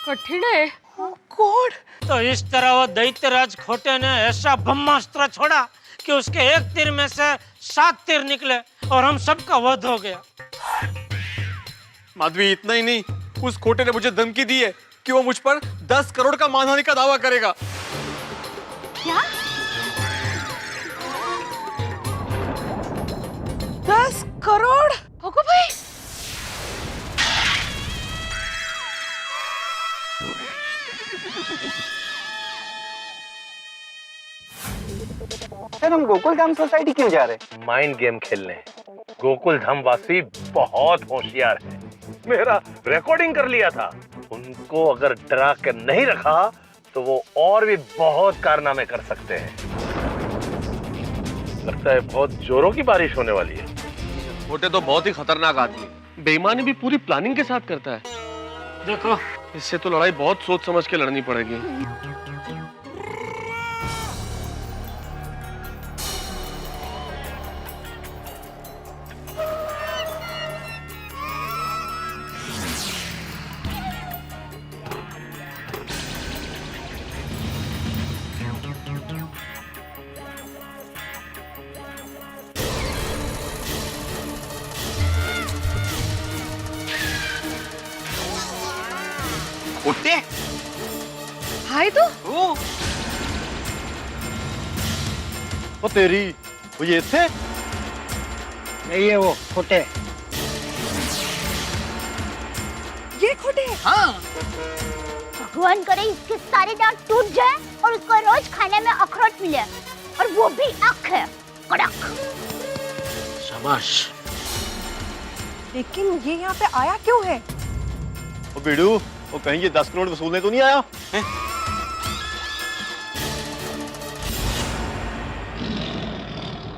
कठिन है. गॉड. तो इस तरह वो दैत्यराज खोटे ने ऐसा ब्रह्मास्त्र छोड़ा कि उसके एक तीर में से 7 तीर निकले और हम सबका वध हो गया. माधवी, इतना ही नहीं, उस खोटे ने मुझे धमकी दी है कि वो मुझ पर 10 करोड़ का मानहानि का दावा करेगा. क्या? 10 करोड़? भगो भाई. सर हम गोकुल धाम सोसाइटी क्यों जा रहे हैं? माइंड गेम खेलने. गोकुल धाम वासी बहुत होशियार है. मेरा रिकॉर्डिंग कर लिया था. उनको अगर डरा के नहीं रखा तो वो और भी बहुत कारनामे कर सकते हैं. लगता है बहुत जोरों की बारिश होने वाली है. छोटे तो बहुत ही खतरनाक आदमी. बेईमानी भी पूरी प्लानिंग के साथ करता है. देखो, इससे तो लड़ाई बहुत सोच समझ के लड़नी पड़ेगी. खोटे? हाय तो. वो तेरी, वो ये थे? नहीं है वो खोटे. ये खोटे? हाँ. भगवान करे इसके सारे दांत टूट जाए और उसको रोज खाने में अखरोट मिले, और वो भी अख है, कड़क. शाबाश. लेकिन ये यहाँ पे आया क्यों है? वो बीड़ू, वो कहीं ये 10 करोड़ वसूलने तो नहीं आया?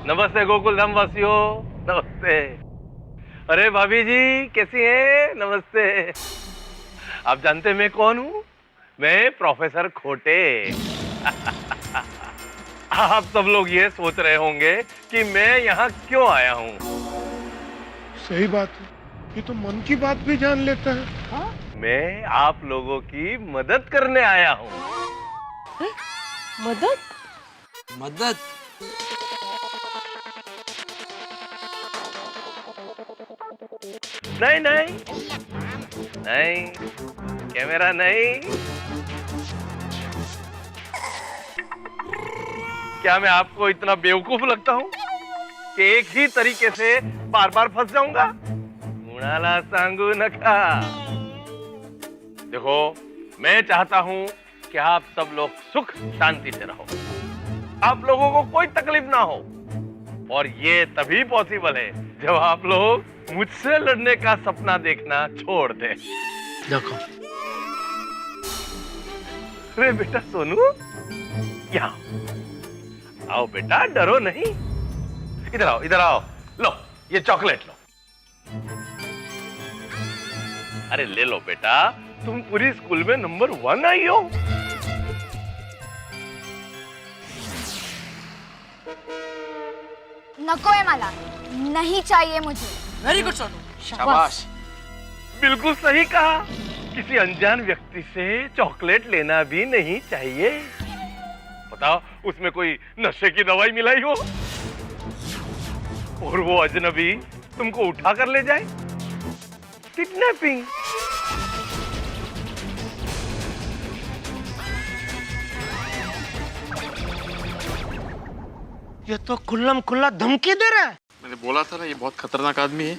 नमस्ते गोकुल धाम वासियों. नमस्ते. अरे भाभी जी कैसी हैं? नमस्ते. आप जानते मैं कौन हूँ? मैं प्रोफेसर खोटे. आप सब लोग ये सोच रहे होंगे कि मैं यहाँ क्यों आया हूँ. सही बात है, ये तो मन की बात भी जान लेता है. हाँ? मैं आप लोगों की मदद करने आया हूँ. मदद? मदद? नहीं नहीं नहीं, कैमरा नहीं. क्या मैं आपको इतना बेवकूफ लगता हूँ कि एक ही तरीके से बार बार फंस जाऊंगा? मुणाला सांगू नका. देखो, मैं चाहता हूँ कि आप सब लोग सुख शांति से रहो. आप लोगों को कोई तकलीफ ना हो. और ये तभी पॉसिबल है जब आप लोग मुझसे लड़ने का सपना देखना छोड़ दें. देखो. अरे बेटा सोनू, यहाँ आओ बेटा, डरो नहीं. इधर आओ, इधर आओ. लो ये चॉकलेट लो. अरे ले लो बेटा, तुम पूरी स्कूल में नंबर 1 आई हो. नको है मला, नहीं चाहिए मुझे. Very good Sonu. शाबाश. बिल्कुल सही कहा. किसी अनजान व्यक्ति से चॉकलेट लेना भी नहीं चाहिए. बताओ, उसमें कोई नशे की दवाई मिलाई हो और वो अजनबी तुमको उठा कर ले जाए. किडनैपिंग. ये तो खुल्लम खुल्ला धमकी दे रहा है. मैंने बोला था ना, ये बहुत खतरनाक आदमी है.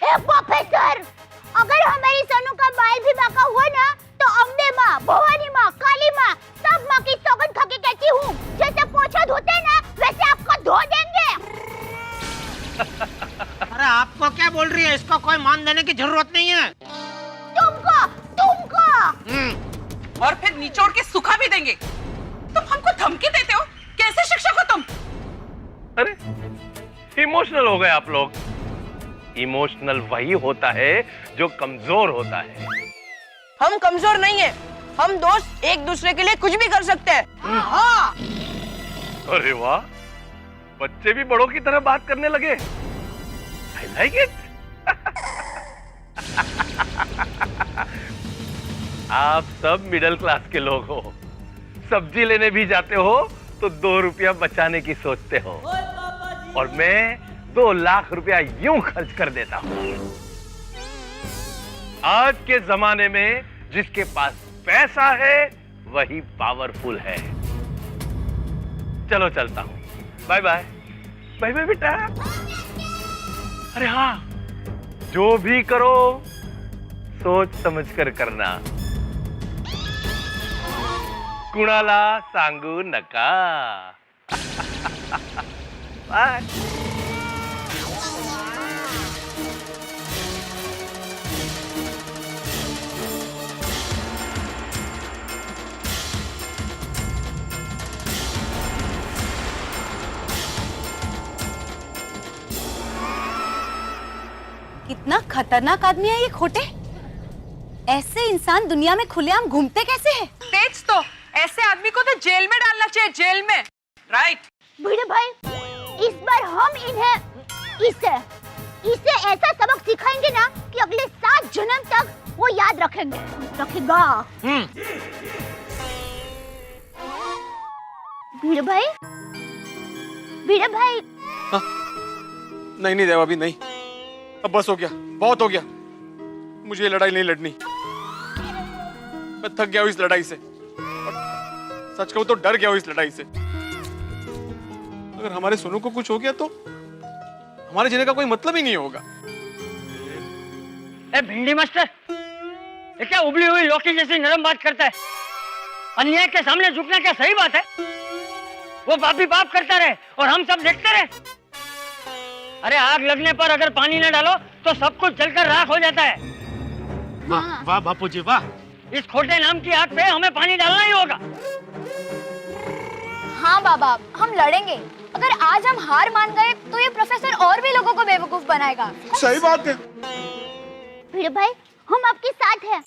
ए प्रोफेसर, अगर हमारी सोनू का बाल भी बांका हुआ ना, तो अम्बे माँ, भवानी माँ, काली माँ, सब माँ की सौगंध खा के कहती हूँ, जैसे पोछा धोते हैं ना, वैसे आपको धो देंगे. अरे आपको क्या बोल रही है? इसको कोई मान देने की जरूरत नहीं है. और फिर निचोड़ के सुखा भी देंगे. तुम हमको धमकी देते हो कैसे शिक्षक हो तुम? अरे इमोशनल हो गए आप लोग। इमोशनल वही होता है जो कमजोर होता है। हम कमजोर नहीं है, हम दोस्त एक दूसरे के लिए कुछ भी कर सकते हैं। हाँ। अरे वाह, बच्चे भी बड़ों की तरह बात करने लगे। I like it. आप सब मिडिल क्लास के लोग हो, सब्जी लेने भी जाते हो तो 2 रुपया बचाने की सोचते हो, और मैं 2 लाख रुपया यूं खर्च कर देता हूं। आज के जमाने में जिसके पास पैसा है वही पावरफुल है। चलो चलता हूं, बाय बाय। बाय बाय बेटा। अरे हाँ, जो भी करो सोच समझ कर करना। कुणाला सांगू नका। बाय। कितना खतरनाक आदमी है ये खोटे। ऐसे इंसान दुनिया में खुलेआम घूमते कैसे हैं? तेज तो ऐसे आदमी को तो जेल में डालना चाहिए, जेल में। राइट। भिड़े भाई, इस बार हम इन्हें इसे ऐसा सबक सिखाएंगे ना कि अगले 7 जन्म तक वो याद रखेगा। भिड़े भाई, नहीं देवा, अभी नहीं। अब बस हो गया, बहुत हो गया। मुझे ये लड़ाई नहीं लड़नी। मैं थक गया हूं इस लड़ाई से। सच कहूं तो डर गया हूं इस लड़ाई से। अगर हमारे सोनू को कुछ हो गया तो हमारे जीने का कोई मतलब ही नहीं होगा। ए भिंडी मास्टर, ये क्या उबली हुई लौकी जैसी नरम बात करता है? अन्याय के सामने झुकना क्या सही बात है? वो पापी पाप करता रहे और हम सब देखते रहे। अरे आग लगने पर अगर पानी न डालो तो सब कुछ जलकर राख हो जाता है। वाह वाह बापूजी वाह। इस खोटे नाम की आग पे हमें पानी डालना ही होगा। हाँ बाबा, हम लड़ेंगे। अगर आज हम हार मान गए तो ये प्रोफेसर और भी लोगों को बेवकूफ बनाएगा। सही बात है। भिड़े भाई, हम आपके साथ हैं।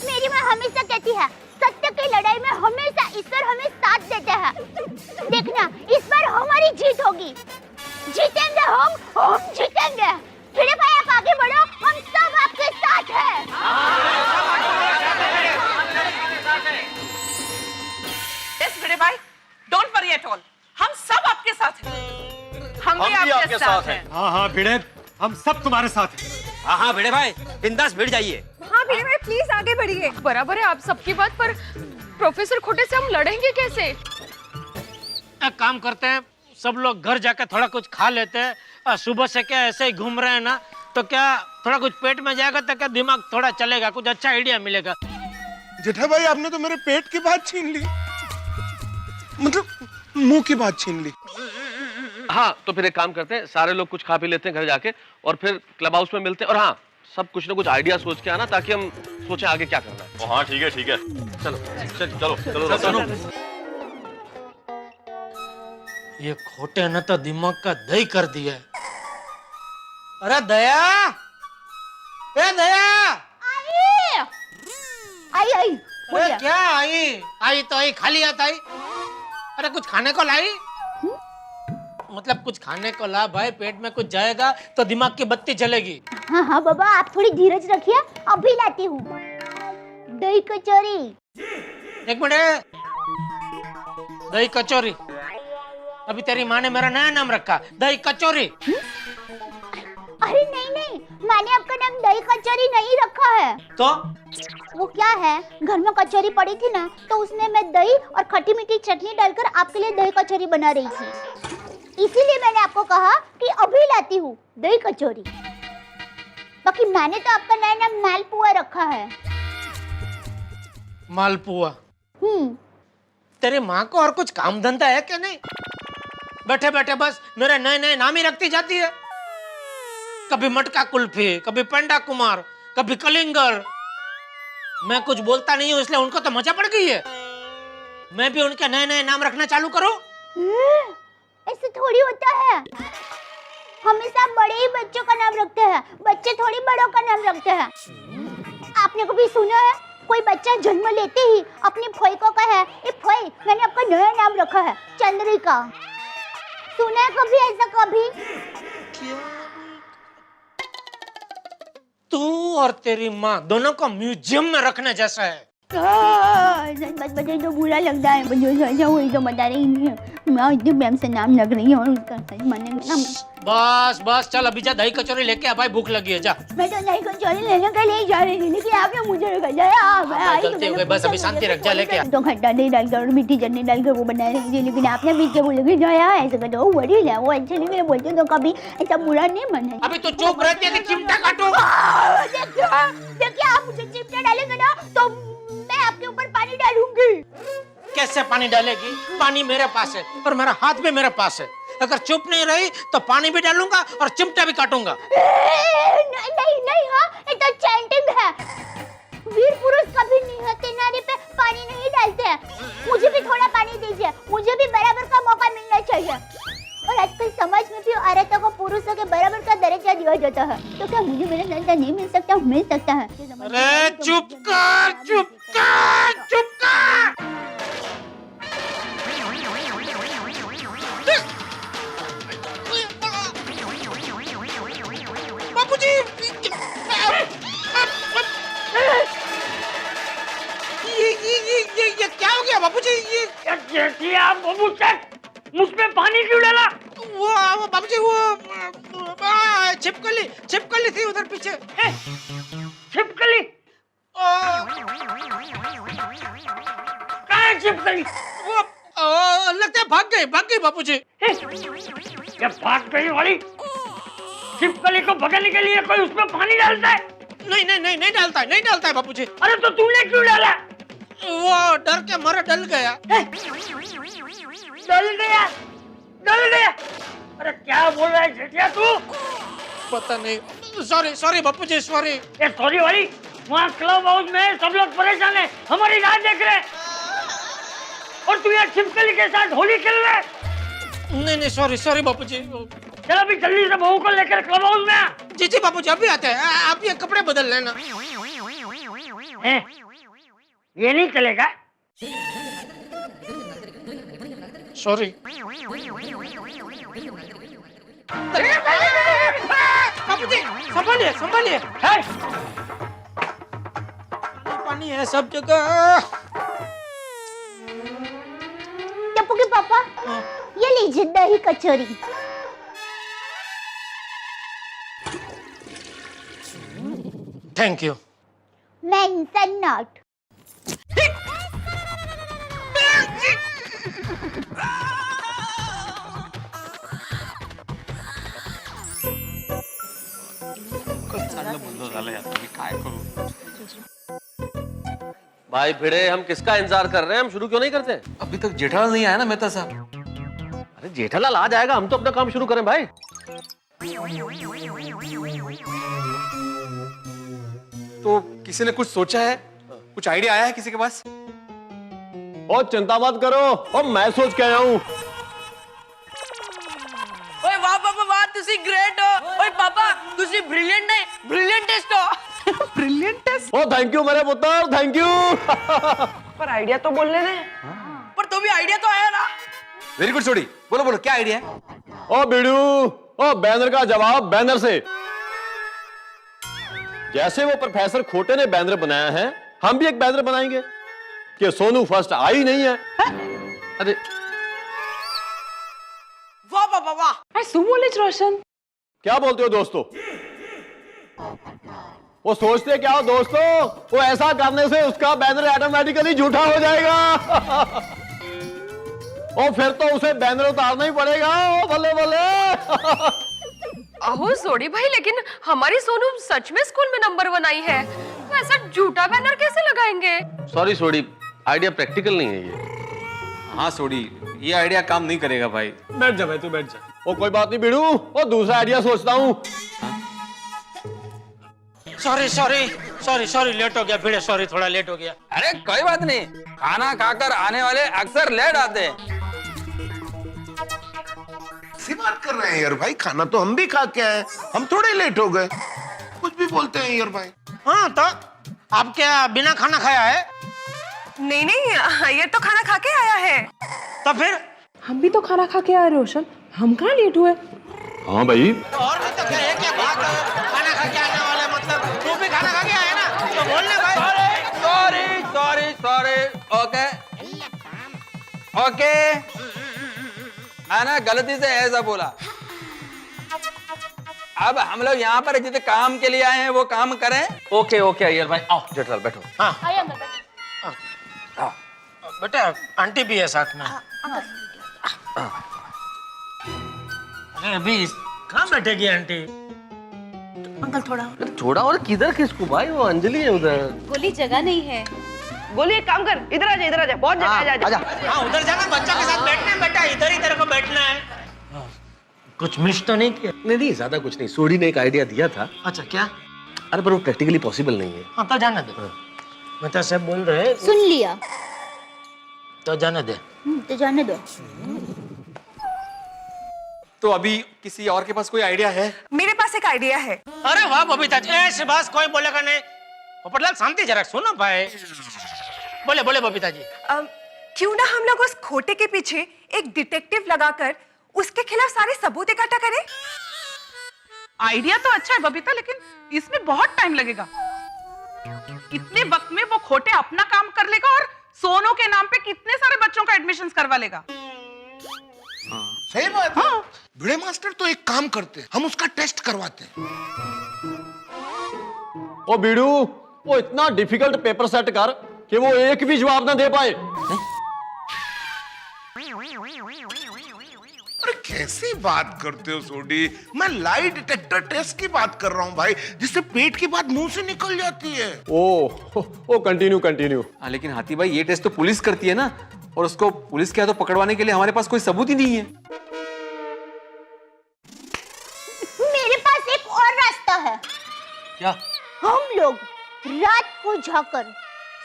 मेरी माँ हमेशा कहती है, सत्य की लड़ाई में हमेशा ईश्वर हमें साथ देते हैं। देखना, इस बार हमारी जीत होगी। जीतेंगे हम जीतेंगे। भिड़े भाई, आप आगे बढ़ो, हम सब आपके साथ हैं। यस भिड़े भाई, डोंट वरी एट ऑल, हम सब आपके साथ हैं। हम भी आपके साथ हैं। हाँ भिड़े, हम सब तुम्हारे साथ हैं। हाँ भिड़े भाई, बिंदास भिड़ जाइए। हाँ भिड़े भाई, प्लीज आगे बढ़िए। बराबर है आप सबकी बात, पर प्रोफेसर खोटे से हम लड़ेंगे कैसे? एक काम करते हैं, सब लोग घर जाकर थोड़ा कुछ खा लेते हैं। सुबह से क्या ऐसे ही घूम रहे हैं ना, तो क्या थोड़ा कुछ पेट में जाएगा तो क्या दिमाग थोड़ा चलेगा, कुछ अच्छा आइडिया मिलेगा। जेठा भाई, आपने तो मेरे पेट की बात छीन ली, मतलब मुंह की बात छीन ली। हाँ, तो फिर एक काम करते हैं, सारे लोग कुछ खा पी लेते हैं घर जाके, और फिर क्लब हाउस में मिलते हैं। और हाँ, सब कुछ ना कुछ आइडिया सोच के आना, ताकि हम सोचें आगे क्या करना है। हाँ ठीक है चलो। ये खोटे ने तो दिमाग का दही कर दिया है। अरे दया, ए दया, आई अरे क्या आई तो आई, खाली हाथ आई। अरे कुछ खाने को लाई? मतलब कुछ खाने को ला भाई, पेट में कुछ जाएगा तो दिमाग की बत्ती जलेगी। हाँ बाबा, आप थोड़ी धीरज रखिए, अभी लाती हूँ। दही कचौरी। एक मिनट, दही कचौरी? अभी तेरी माँ ने मेरा नया नाम रखा, दही कचौरी। अरे नहीं, मैंने आपका नाम दही कचौरी नहीं रखा है। तो वो क्या है, घर में कचौरी पड़ी थी ना, तो उसमें मैं दही और खट्टी मीठी चटनी डालकर आपके लिए दही कचौरी बना रही थी। इसीलिए मैंने आपको कहा कि अभी लाती हूँ दही कचौरी। बाकी मैंने तो आपका नया नाम मालपुआ रखा है। मालपुआ? तेरी माँ को और कुछ काम धंधा है क्या नहीं? बैठे बैठे बस मेरे नए नए नाम ही रखती जाती है। कभी मटका कुल्फी, कभी पेंडा कुमार, कभी कलिंगर। मैं कुछ बोलता नहीं हूँ, इसलिए उनको तो मजा पड़ गई है। मैं भी उनके नए नए नाम रखना चालू करूं? ऐसे थोड़ी होता है। हमेशा बड़े ही बच्चों का नाम रखते हैं, बच्चे थोड़ी बड़ों का नाम रखते हैं। आपने कभी सुना है कोई बच्चा जन्म लेते ही अपनी फोई को कहे, ए फोई मैंने आपका नया नाम रखा है चंद्रिका? सुना है कभी ऐसा? कभी तू और तेरी माँ दोनों को म्यूजियम में रखने जैसा है। बस मुझे तो बुरा लगता है, मुझे वही तो बता रही नहीं है। मैं इतने प्रेम से नाम लग रही हूँ और उसका सच माने नाम। बस बस चल अभी जा दही कचौरी लेके आ भाई, भूख लगी है जा। मैं तो दही कचौरी लेने के लिए जा रही थी लेकिन आपने मुझे रोका जाया। गलती हो गई, बस अभी शांति रख, जा लेके आ। तो खट्टा दही डालकर और मीठी चटनी डालकर वो बना रही थी लेकिन आपने बीच के बोले जाया ऐसे कर दो बड़ी है वो अच्छे नहीं बोलते तो कभी ऐसा बुरा नहीं मना। अभी तो चुप रहती है कि चिमटा काटो। देखिए आप मुझे चिमटा डालेंगे ना तो मैं आपके ऊपर पानी डालूंगी। कैसे पानी डालेगी? पानी मेरे पास है और मेरा हाथ भी मेरे पास है। अगर चुप नहीं रही तो पानी भी डालूंगा और चिमटा भी काटूंगा। नहीं नहीं हाँ ये तो चैंटिंग है। वीर पुरुष कभी निहत्थे नारी पे पानी नहीं डालते हैं। मुझे भी थोड़ा पानी दीजिए, मुझे भी बराबर का मौका मिलना चाहिए। और आजकल समाज में भी औरतों को पुरुषों के बराबर का दर्जा दिया जाता है, तो क्या मुझे मेरा दर्जा नहीं मिल सकता? मिल सकता है। अरे चुप कर, चुप कर, चुप कर। बापूजी ये क्या हो गया बापूजी? ये आप बाबू चेक मुझ पे पानी क्यों डाला? वो बाबूजी वो छिपकली थी उधर पीछे। छिपकली? कहाँ है छिपकली? वो लगता है भाग गई बापूजी। ये भाग गई वाली छिपकली को भगाने के लिए कोई उसमें पानी डालता है? नहीं डालता है बापूजी। अरे तो तूने क्यों डाला? वो डर के मारे डल गया। डल गया? अरे क्या बोल रहा है जेठिया तू? पता नहीं। सॉरी बापूजी, सॉरी। ये सॉरी वाली वहाँ क्लब हाउस में सब लोग परेशान हैं, हमारी राह देख रहे हैं और तू यहाँ छिपकली के साथ होली खेल रहा है। नहीं सॉरी बापूजी। चल अभी जल्दी से बहू को लेकर क्लब हाउस में आ। जी बापूजी अभी आते हैं, आप ये कपड़े बदल लेना। ये नहीं चलेगा। सॉरी। बापूजी संभालिए। पानी है सब जगह। टप्पू के पापा ये लीजिए दही कचौरी। Thank you. Mention not. भाई भिड़े, हम किसका इंतजार कर रहे हैं? हम शुरू क्यों नहीं करते? अभी तक जेठालाल नहीं आया ना मेहता साहब। अरे जेठालाल आ जाएगा, हम तो अपना काम शुरू करें भाई। तो किसी ने कुछ सोचा है? कुछ आइडिया आया है किसी के पास? और चिंता मत करो, और मैं सोच के आया हूँ। ओए वाह पापा वाह, तुसी ग्रेट हो। ओए पापा तुसी ब्रिलियंट है, ब्रिलियंटेस्ट हो। ब्रिलियंटेस्ट? ओ थैंक यू मेरे पुत्र, थैंक यू। पर आइडिया तो बोलने दे। पर तो भी आइडिया तो आया ना। वेरी गुड छोटी, बोलो क्या आइडिया है? ओ बिड़ू, ओ बैनर का जवाब बैनर से। जैसे वो प्रोफेसर खोटे ने बैनर बनाया है, हम भी एक बैनर बनाएंगे कि सोनू फर्स्ट आई नहीं है। अरे वाह पापा वाह। रोशन क्या बोलते हो दोस्तों? वो सोचते क्या हो दोस्तों, वो ऐसा करने से उसका बैनर ऑटोमेटिकली झूठा हो जाएगा। और फिर तो उसे बैनर उतारना ही पड़ेगा। ओ बल्ले बल्ले। अहो सोडी भाई, लेकिन हमारी सोनू सच में स्कूल में नंबर 1 आई है, तो ऐसा झूठा बैनर कैसे लगाएंगे? सॉरी सोडी, आइडिया प्रैक्टिकल नहीं है ये। हाँ सोडी, ये आइडिया काम नहीं करेगा भाई। बैठ जा भाई, तू बैठ जा। ओ कोई बात नहीं बिड़ू, और दूसरा आइडिया सोचता हूँ। सॉरी लेट हो गया भिड़े, सॉरी थोड़ा लेट हो गया। अरे कोई बात नहीं, खाना खाकर आने वाले अक्सर लेट आते हैं। कैसी बात कर रहे हैं यार भाई? खाना तो हम भी खा के आए, हम थोड़े लेट हो गए। कुछ भी बोलते हैं यार भाई। हाँ तो आप क्या बिना खाना खाया है? नहीं नहीं, ये तो खाना खा के आया है। तो फिर हम भी तो खाना खा के आए रोशन, हम कहाँ लेट हुए? हाँ भाई। और भी तो क्या है, क्या बात है? खाना खा के आने वाले मतलब तू भी खाना खा के आया ना, तो बोलने भाई। Sorry sorry sorry. Okay okay, मैंने गलती से ऐसा बोला। अब हम लोग यहाँ पर जितने काम के लिए आए हैं वो काम करें। ओके ओके अय्यर भाई, आओ जेठालाल बैठो। हाँ बेटा, आंटी भी है साथ में। अरे अभी कहाँ बैठेगी आंटी? अंकल थोड़ा थोड़ा और किधर किसको भाई, वो अंजलि है उधर। गोली जगह नहीं है। गोली एक काम कर, इधर आ जा, बहुत जगह आजा। हाँ उधर जाना, बच्चों के साथ बैठना है बेटा, इधर ही तेरे को बैठना है। कुछ मिस तो नहीं किया? नहीं नहीं, ज्यादा कुछ नहीं। सोडी ने एक आइडिया दिया था। अच्छा क्या? अरे पर वो प्रैक्टिकली पॉसिबल नहीं है। हाँ तो जाने दे। मैं तो सब बोल रहे सुन लिया तो जाने दे। तो जाने दो। तो अभी किसी और के पास कोई आइडिया है? मेरे पास एक आइडिया है। अरे वाह बबीता जी, ऐसे बस कोई बोलेगा नहीं। पोपटलाल शांति जरा सुनो भाई। बोले बोले बबीता जी। क्यों ना हम लोग उस खोटे के पीछे एक डिटेक्टिव लगाकर उसके खिलाफ सारे सबूत इकट्ठा करें? आइडिया तो अच्छा है बबीता, लेकिन इसमें बहुत टाइम लगेगा। इतने वक्त में वो खोटे अपना काम कर लेगा और सोनू के नाम पे कितने सारे बच्चों का एडमिशन करवा लेगा। सही बात है। भिड़े मास्टर तो एक काम करते, हम उसका टेस्ट करवाते हैं। ओ बीड़ू, वो इतना डिफिकल्ट पेपर सेट कर कि वो एक भी जवाब ना दे पाए। अरे कैसी बात करते हो सोडी? मैं लाई डिटेक्टर टेस्ट की बात कर रहा हूँ भाई, जिससे पेट की बात मुंह से निकल जाती है। ओ कंटिन्यू कंटिन्यू। हाँ लेकिन हाथी भाई, ये टेस्ट तो पुलिस करती है ना, और उसको पुलिस के हाथों पकड़वाने के लिए हमारे पास कोई सबूत ही नहीं है। मेरे पास एक और रास्ता है। क्या? हम लोग रात को जाकर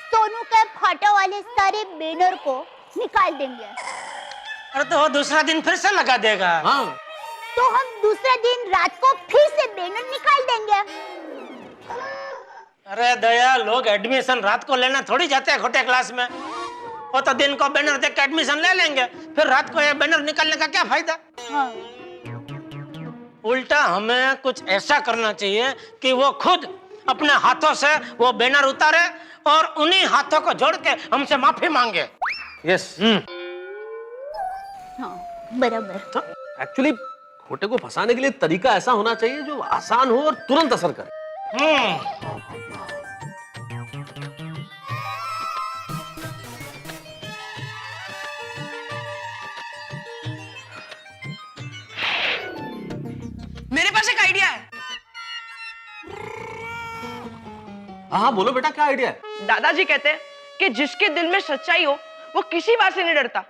सोनू के फाटा वाले सारे बैनर को निकाल देंगे। अरे तो वो दूसरा दिन फिर से लगा देगा। हाँ तो हम दूसरे दिन रात को फिर से बैनर निकाल देंगे। अरे दया, लोग एडमिशन रात को लेना थोड़ी जाते हैं खोटे क्लास में। वो तो दिन को बैनर देख के एडमिशन ले लेंगे, फिर रात को ये बैनर निकालने का क्या फायदा? हाँ। उल्टा हमें कुछ ऐसा करना चाहिए कि वो खुद अपने हाथों से वो बैनर उतारे और उन्हीं हाथों को जोड़ के हमसे माफी मांगे। यस। हाँ बराबर। तो एक्चुअली खोटे को फंसाने के लिए तरीका ऐसा होना चाहिए जो आसान हो और तुरंत असर करे। मेरे पास एक आइडिया है। हाँ बोलो बेटा, क्या आइडिया है? दादाजी कहते हैं कि जिसके दिल में सच्चाई हो वो किसी बात से नहीं डरता,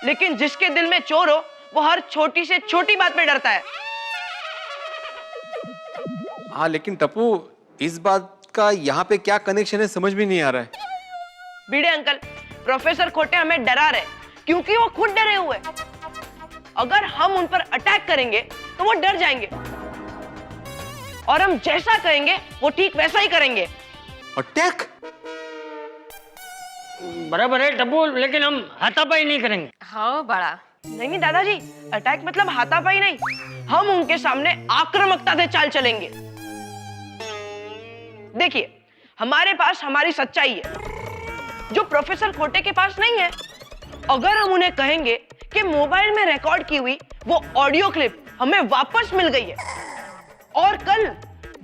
लेकिन जिसके दिल में चोर हो वो हर छोटी से छोटी बात पे डरता है। हाँ लेकिन टप्पू, इस बात का यहाँ पे क्या कनेक्शन है समझ में नहीं आ रहा है। बीड़े अंकल, प्रोफेसर खोटे हमें डरा रहे क्योंकि वो खुद डरे हुए। अगर हम उन पर अटैक करेंगे तो वो डर जाएंगे, और हम जैसा कहेंगे वो ठीक वैसा ही करेंगे। अटैक? बराबर है टप्पू, लेकिन हम हाथापाई नहीं करेंगे। हाँ बड़ा। नहीं दादाजी, अटैक मतलब हाथापाई नहीं, हम उनके सामने आक्रामकता से चाल चलेंगे। देखिए, हमारे पास हमारी सच्चाई है जो प्रोफेसर खोटे के पास नहीं है। अगर हम उन्हें कहेंगे कि मोबाइल में रिकॉर्ड की हुई वो ऑडियो क्लिप हमें वापस मिल गई है, और कल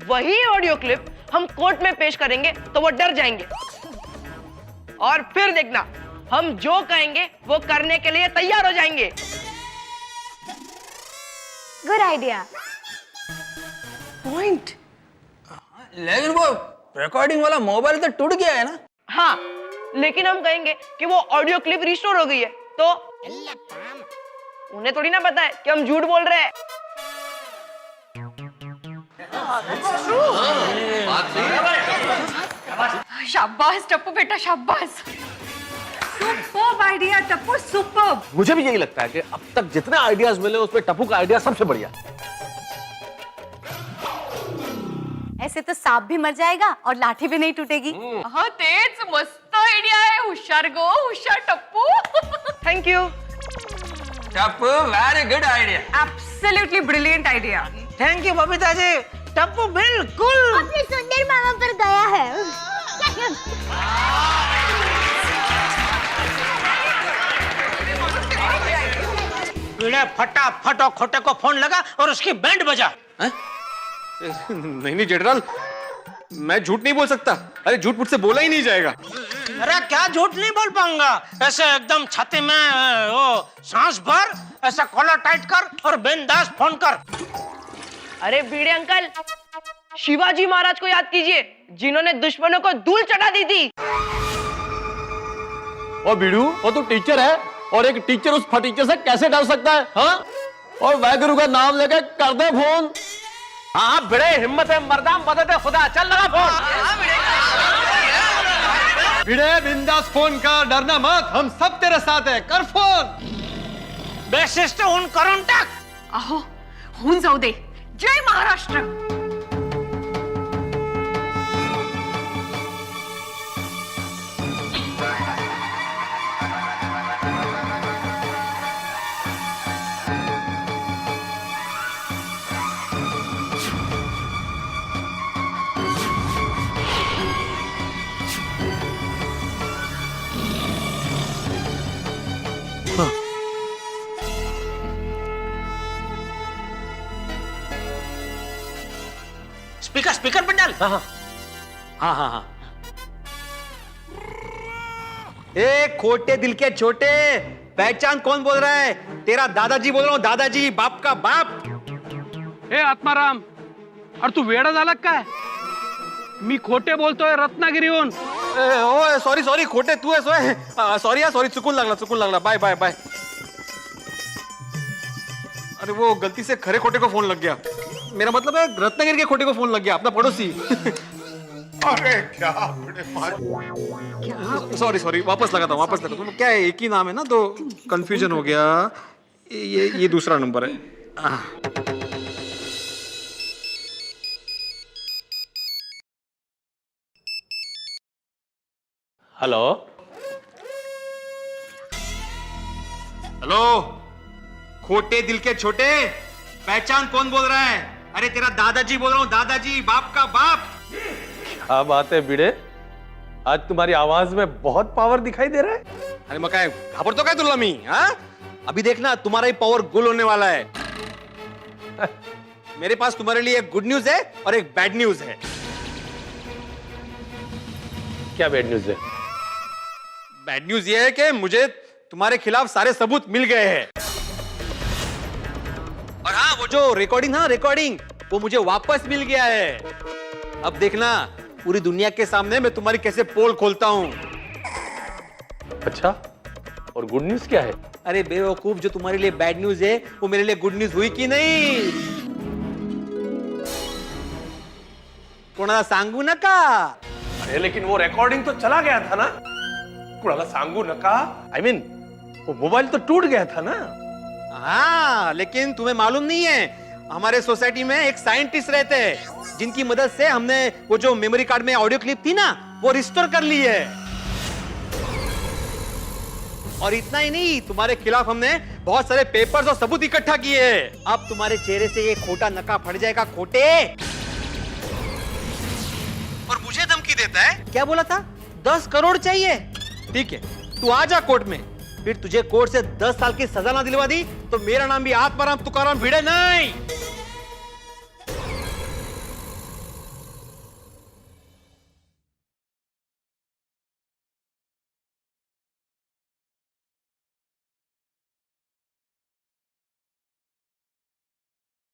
वही ऑडियो क्लिप हम कोर्ट में पेश करेंगे तो वो डर जाएंगे, और फिर देखना हम जो कहेंगे वो करने के लिए तैयार हो जाएंगे। Good idea. पॉइंट। लेकिन वो रिकॉर्डिंग वाला मोबाइल तो टूट गया है ना? हाँ, लेकिन हम कहेंगे कि वो ऑडियो क्लिप रिस्टोर हो गई है, तो उन्हें थोड़ी ना पता है कि हम झूठ बोल रहे हैं। शाबाश टप्पू बेटा, शाबाश। Superb idea Tappu, superb. मुझे भी यही लगता है कि अब तक जितने आइडियाज मिले उसमें टप्पू का आइडिया सबसे बढ़िया। ऐसे तो सांप भी मर जाएगा और लाठी भी नहीं टूटेगी। हाँ तेज मस्त आइडिया है, होशियार गो, होशियार Tappu. Thank you Tappu, very good idea. Absolutely brilliant idea. Thank you Babita ji. Tappu बिल्कुल अपने सुंदर मामा पर गया है। भिड़े फटाफट और खोटे को फोन लगा और उसकी बैंड बजा। नहीं नहीं जेठलाल, मैं झूठ नहीं बोल सकता। अरे झूठ मुझसे बोला ही नहीं जाएगा। अरे क्या झूठ नहीं बोल पाऊंगा? ऐसे एकदम छाती में वो सांस भर, ऐसा कॉलर टाइट कर और बिंदास फोन कर। अरे भिड़े अंकल, शिवाजी महाराज को याद कीजिए, जिन्होंने दुश्मनों को धूल चटा दी थी। और भिड़ू, वो तो टीचर है और एक टीचर उस फटीचर से कैसे डर सकता है? हाँ? और वाहेगुरु का नाम लेके कर दे फोन। हाँ भिड़े, हिम्मत है मर्दाम, मदद है खुदा, चल लगा फोन। भिड़े बिंदास फोन कर, डरना मत, हम सब तेरे साथ है, कर फोन। बेसिस्ट उन करून टाक। अहो होऊन जाऊ दे। जय महाराष्ट्र। स्पीकर स्पीकर पर डाल। हाँ हाँ हाँ हाँ। ए खोटे दिल के छोटे, पहचान कौन बोल रहा है? तेरा दादाजी बोल रहा हूँ, दादाजी, बाप का बाप। ए आत्माराम, और तू वेडा झाला काय? मी खोटे बोलतोय रत्नागिरीहून। ओ सॉरी सॉरी, खोटे तू है सोय। सॉरी यार, सॉरी, चुकून लागला। Bye bye bye. अरे वो गलती से खरे खोटे को फोन लग गया। मेरा मतलब है रत्नागिरी के खोटे को फोन लग गया, अपना पड़ोसी। अरे क्या सॉरी, वापस लगाता हूँ। क्या है, एक ही नाम है ना, तो कंफ्यूजन हो गया। ये दूसरा नंबर है। हेलो हेलो, खोटे दिल के छोटे, पहचान कौन बोल रहा है? अरे तेरा दादाजी बोल रहा हूँ, दादाजी, बाप का बाप। क्या बात है भिड़े, आज तुम्हारी आवाज में बहुत पावर दिखाई दे रहा है। अरे मकाय घाबर तो क्या तुल्ला मी, हाँ? अभी देखना तुम्हारा ही पावर गुल होने वाला है। मेरे पास तुम्हारे लिए एक गुड न्यूज है और एक बैड न्यूज है। क्या बैड न्यूज है? बैड न्यूज ये है कि मुझे तुम्हारे खिलाफ सारे सबूत मिल गए हैं। और हाँ, वो जो रिकॉर्डिंग वो मुझे वापस मिल गया है। अब देखना पूरी दुनिया के सामने मैं तुम्हारी कैसे पोल खोलता हूं। अच्छा, और गुड न्यूज क्या है? अरे बेवकूफ, जो तुम्हारे लिए बैड न्यूज है वो मेरे लिए गुड न्यूज हुई कि नहीं? कोणाला सांगू नका। अरे लेकिन वो रिकॉर्डिंग तो चला गया था ना, कुणाला सांगू नका। I mean, वो मोबाइल तो टूट गया था ना। हाँ, लेकिन तुम्हें मालूम नहीं है, हमारे सोसाइटी में एक साइंटिस्ट रहते हैं जिनकी मदद से हमने वो जो मेमोरी कार्ड में ऑडियो क्लिप थी ना, वो रिस्टोर कर ली है। और इतना ही नहीं, तुम्हारे खिलाफ हमने बहुत सारे पेपर्स और सबूत इकट्ठा किए हैं। अब तुम्हारे चेहरे से ये खोटा नका फट जाएगा, खोटे। और मुझे धमकी देता है, क्या बोला था? 10 करोड़ चाहिए। ठीक है, तू आ जा कोर्ट में, फिर तुझे कोर्ट से 10 साल की सजा ना दिलवा दी तो मेरा नाम भी आत्माराम तुकाराम भिड़े नहीं।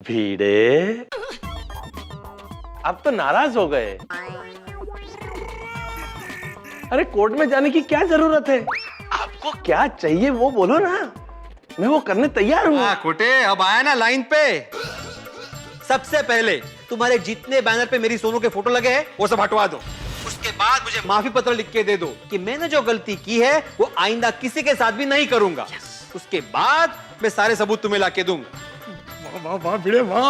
भिड़े, आप तो नाराज हो गए। अरे कोर्ट में जाने की क्या जरूरत है? आपको क्या चाहिए वो बोलो ना, मैं वो करने तैयार हूँ। खोटे, अब आया ना लाइन पे। सबसे पहले तुम्हारे जितने बैनर पे मेरी सोनू के फोटो लगे हैं वो सब हटवा दो। उसके उसके बाद मुझे माफी पत्र लिख के दे दो कि मैंने जो गलती की है वो आइंदा किसी के साथ भी नहीं करूंगा। उसके बाद मैं सारे सबूत तुम्हें लाके दूंगा। वाह वाह वाह भिड़े वाह।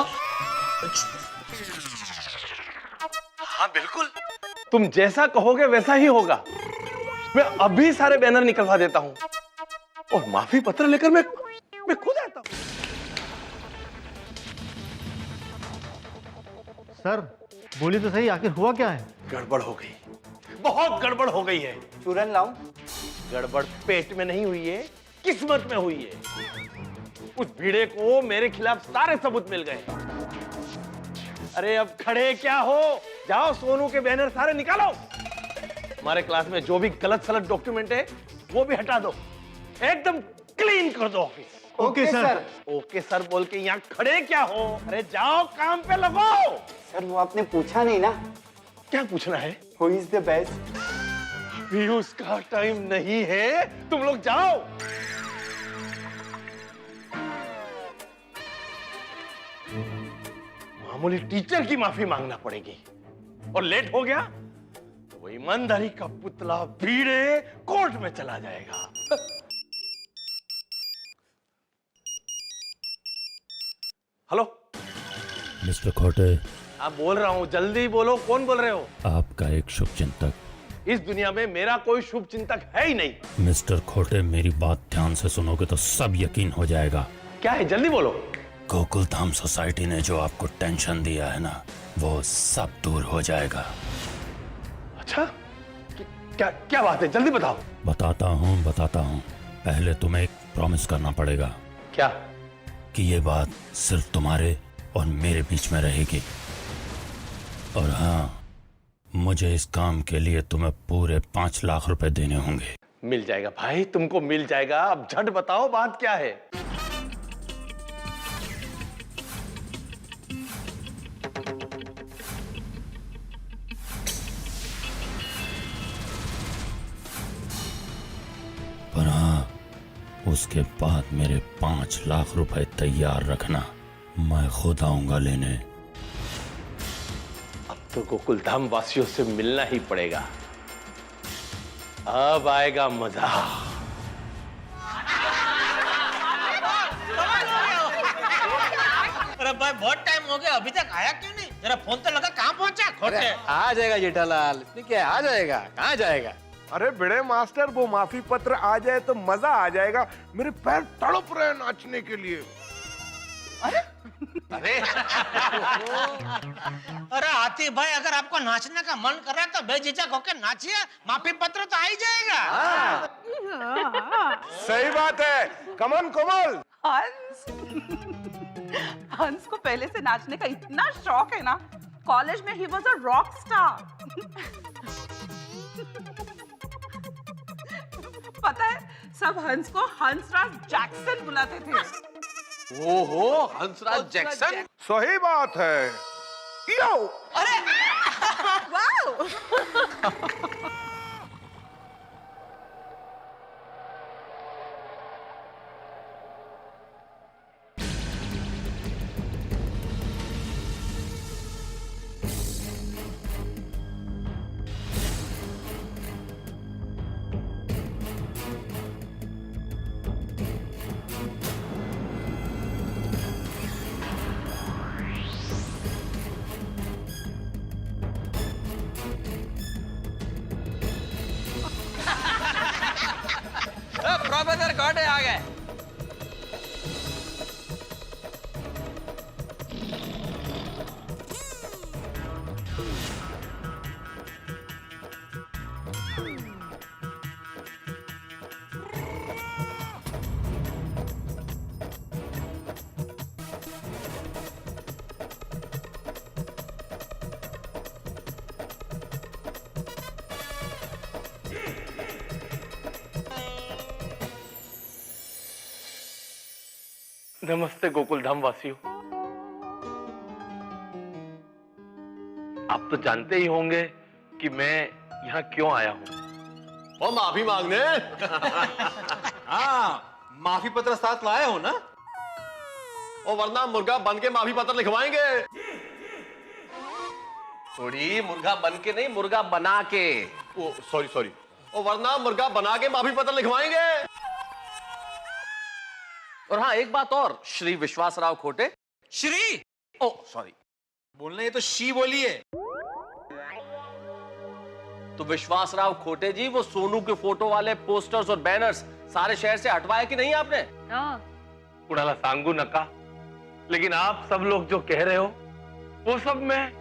हाँ बिल्कुल, तुम जैसा कहोगे वैसा ही होगा। मैं अभी सारे बैनर निकलवा देता हूँ और माफी पत्र लेकर मैं खुद आता हूँ। सर बोली तो सही, आखिर हुआ क्या है? गड़बड़ हो गई, बहुत गड़बड़ हो गई है। चूरन लाऊं? गड़बड़ पेट में नहीं हुई है, किस्मत में हुई है। उस भीड़े को मेरे खिलाफ सारे सबूत मिल गए। अरे अब खड़े क्या हो, जाओ सोनू के बैनर सारे निकालो। हमारे क्लास में जो भी गलत सलत डॉक्यूमेंट है वो भी हटा दो, एकदम क्लीन कर दो office. Okay sir. Okay sir बोल के यहाँ खड़े क्या हो? अरे जाओ काम पे लगो। सर वो आपने पूछा नहीं ना। क्या पूछना है? Who is the best? अभी उसका टाइम नहीं है, तुम लोग जाओ। मामूली टीचर की माफी मांगना पड़ेगी और लेट हो गया तो वो ईमानदारी का पुतला भीड़े कोर्ट में चला जाएगा। हेलो मिस्टर खोटे, आप बोल रहा हूँ, जल्दी बोलो, कौन बोल रहे हो? आपका एक शुभ चिंतक। इस दुनिया में मेरा कोई शुभ चिंतक है ही नहीं। मिस्टर खोटे, मेरी बात ध्यान से सुनोगे तो सब यकीन हो जाएगा। क्या है, जल्दी बोलो। गोकुल धाम सोसाइटी ने जो आपको टेंशन दिया है ना, वो सब दूर हो जाएगा। अच्छा, क्या क्या बात है, जल्दी बताओ। बताता हूँ। पहले तुम्हें एक प्रॉमिस करना पड़ेगा। क्या? कि ये बात सिर्फ तुम्हारे और मेरे बीच में रहेगी। और हाँ, मुझे इस काम के लिए तुम्हें पूरे 5 लाख रुपए देने होंगे। मिल जाएगा भाई, तुमको मिल जाएगा। अब झट बताओ बात क्या है। पर हाँ, उसके बाद मेरे 5 लाख रुपए तैयार रखना, मैं खुद आऊंगा लेने। अब तो गोकुल धाम वासियों से मिलना ही पड़ेगा, अब आएगा मजा। अरे भाई बहुत टाइम हो गया, अभी तक आया क्यों नहीं? जरा फोन तो लगा, कहाँ पहुंचा खोटे? आ जाएगा जेठालाल, क्या आ जाएगा, कहाँ जाएगा? अरे भिड़े मास्टर, वो माफी पत्र आ जाए तो मजा आ जाएगा। मेरे पैर तड़प रहे हैं नाचने के लिए। अरे अरे हाथी भाई, अगर आपको नाचने का मन कर रहा है तो बेझिझक होकर नाचिए, माफी पत्र तो आ ही जाएगा। सही बात है। कमन कोमल। हंस को पहले से नाचने का इतना शौक है ना, कॉलेज में he was a rock star. पता है, सब हंस को हंसराज जैक्सन बुलाते थे। ओहो, हंसराज जैक्सन? सही बात है। यो! अरे वाओ! प्रोफेसर खोटे आ गए। नमस्ते गोकुल धाम वासियों। आप तो जानते ही होंगे कि मैं यहाँ क्यों आया हूँ। और माफी मांगने। हाँ, माफी पत्र साथ लाए हो ना? और वरना मुर्गा बन के माफी पत्र लिखवाएंगे। थोड़ी मुर्गा बन के नहीं, मुर्गा बना के। ओ सॉरी सॉरी, ओ वरना मुर्गा बना के माफी पत्र लिखवाएंगे। और हाँ, एक बात और, श्री विश्वासराव खोटे। श्री? ओ सॉरी, बोलना ये तो शी बोली है। तो विश्वासराव खोटे जी, वो सोनू के फोटो वाले पोस्टर्स और बैनर्स सारे शहर से हटवाए कि नहीं आपने? कुणाला सांगू नका, लेकिन आप सब लोग जो कह रहे हो वो सब मैं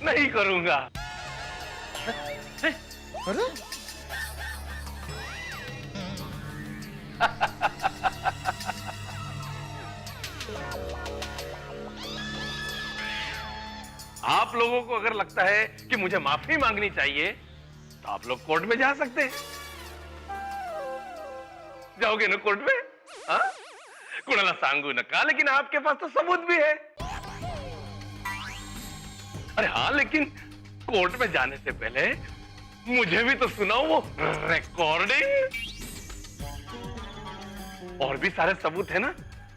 नहीं करूंगा। अरे आप लोगों को अगर लगता है कि मुझे माफी मांगनी चाहिए तो आप लोग कोर्ट में जा सकते हैं। जाओगे ना कोर्ट में? हाँ? कुणाला सांगू नका, लेकिन आपके पास तो सबूत भी है। अरे हाँ, लेकिन कोर्ट में जाने से पहले मुझे भी तो सुनाओ वो रिकॉर्डिंग। और भी सारे सबूत है ना,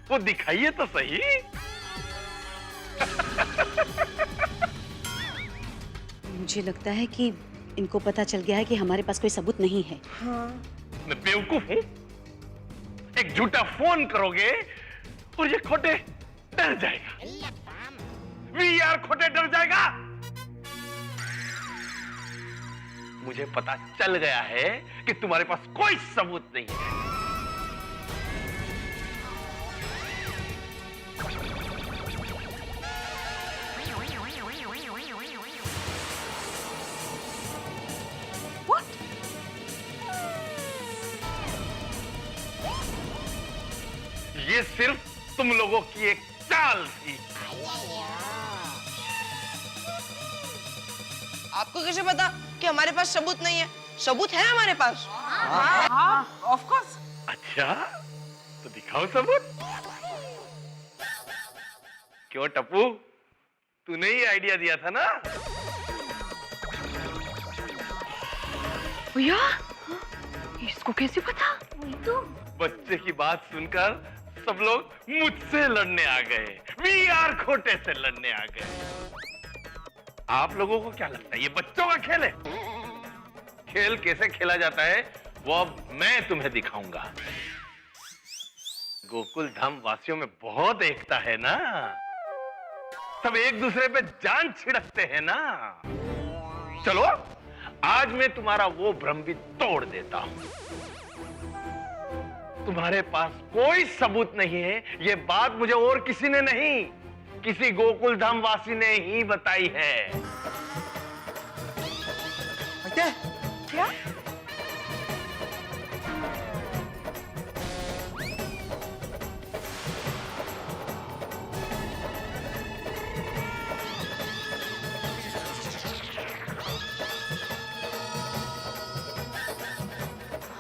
वो दिखाइए तो सही। मुझे लगता है कि इनको पता चल गया है कि हमारे पास कोई सबूत नहीं है। हाँ। मैं बेवकूफ हूं? एक झूठा फोन करोगे और ये खोटे डर जाएगा। वीआर खोटे डर जाएगा। मुझे पता चल गया है कि तुम्हारे पास कोई सबूत नहीं है। ये सिर्फ तुम लोगों की एक चाल थी। आपको कैसे पता कि हमारे पास सबूत नहीं है? सबूत है हमारे पास। हाँ, ऑफ कोर्स। अच्छा, तो दिखाओ सबूत। क्यों टप्पू, तूने ही आइडिया दिया था ना? भैया, इसको कैसे पता? तो बच्चे की बात सुनकर सब लोग मुझसे लड़ने आ गए। वीआर खोटे से लड़ने आ गए। आप लोगों को क्या लगता है ये बच्चों का खेल है? खेल कैसे खेला जाता है वो अब मैं तुम्हें दिखाऊंगा। गोकुल धाम वासियों में बहुत एकता है ना, सब एक दूसरे पे जान छिड़कते हैं ना। चलो आज मैं तुम्हारा वो भ्रम भी तोड़ देता हूं। तुम्हारे पास कोई सबूत नहीं है, ये बात मुझे और किसी ने नहीं, किसी गोकुल धाम वासी ने ही बताई है। क्या? क्या?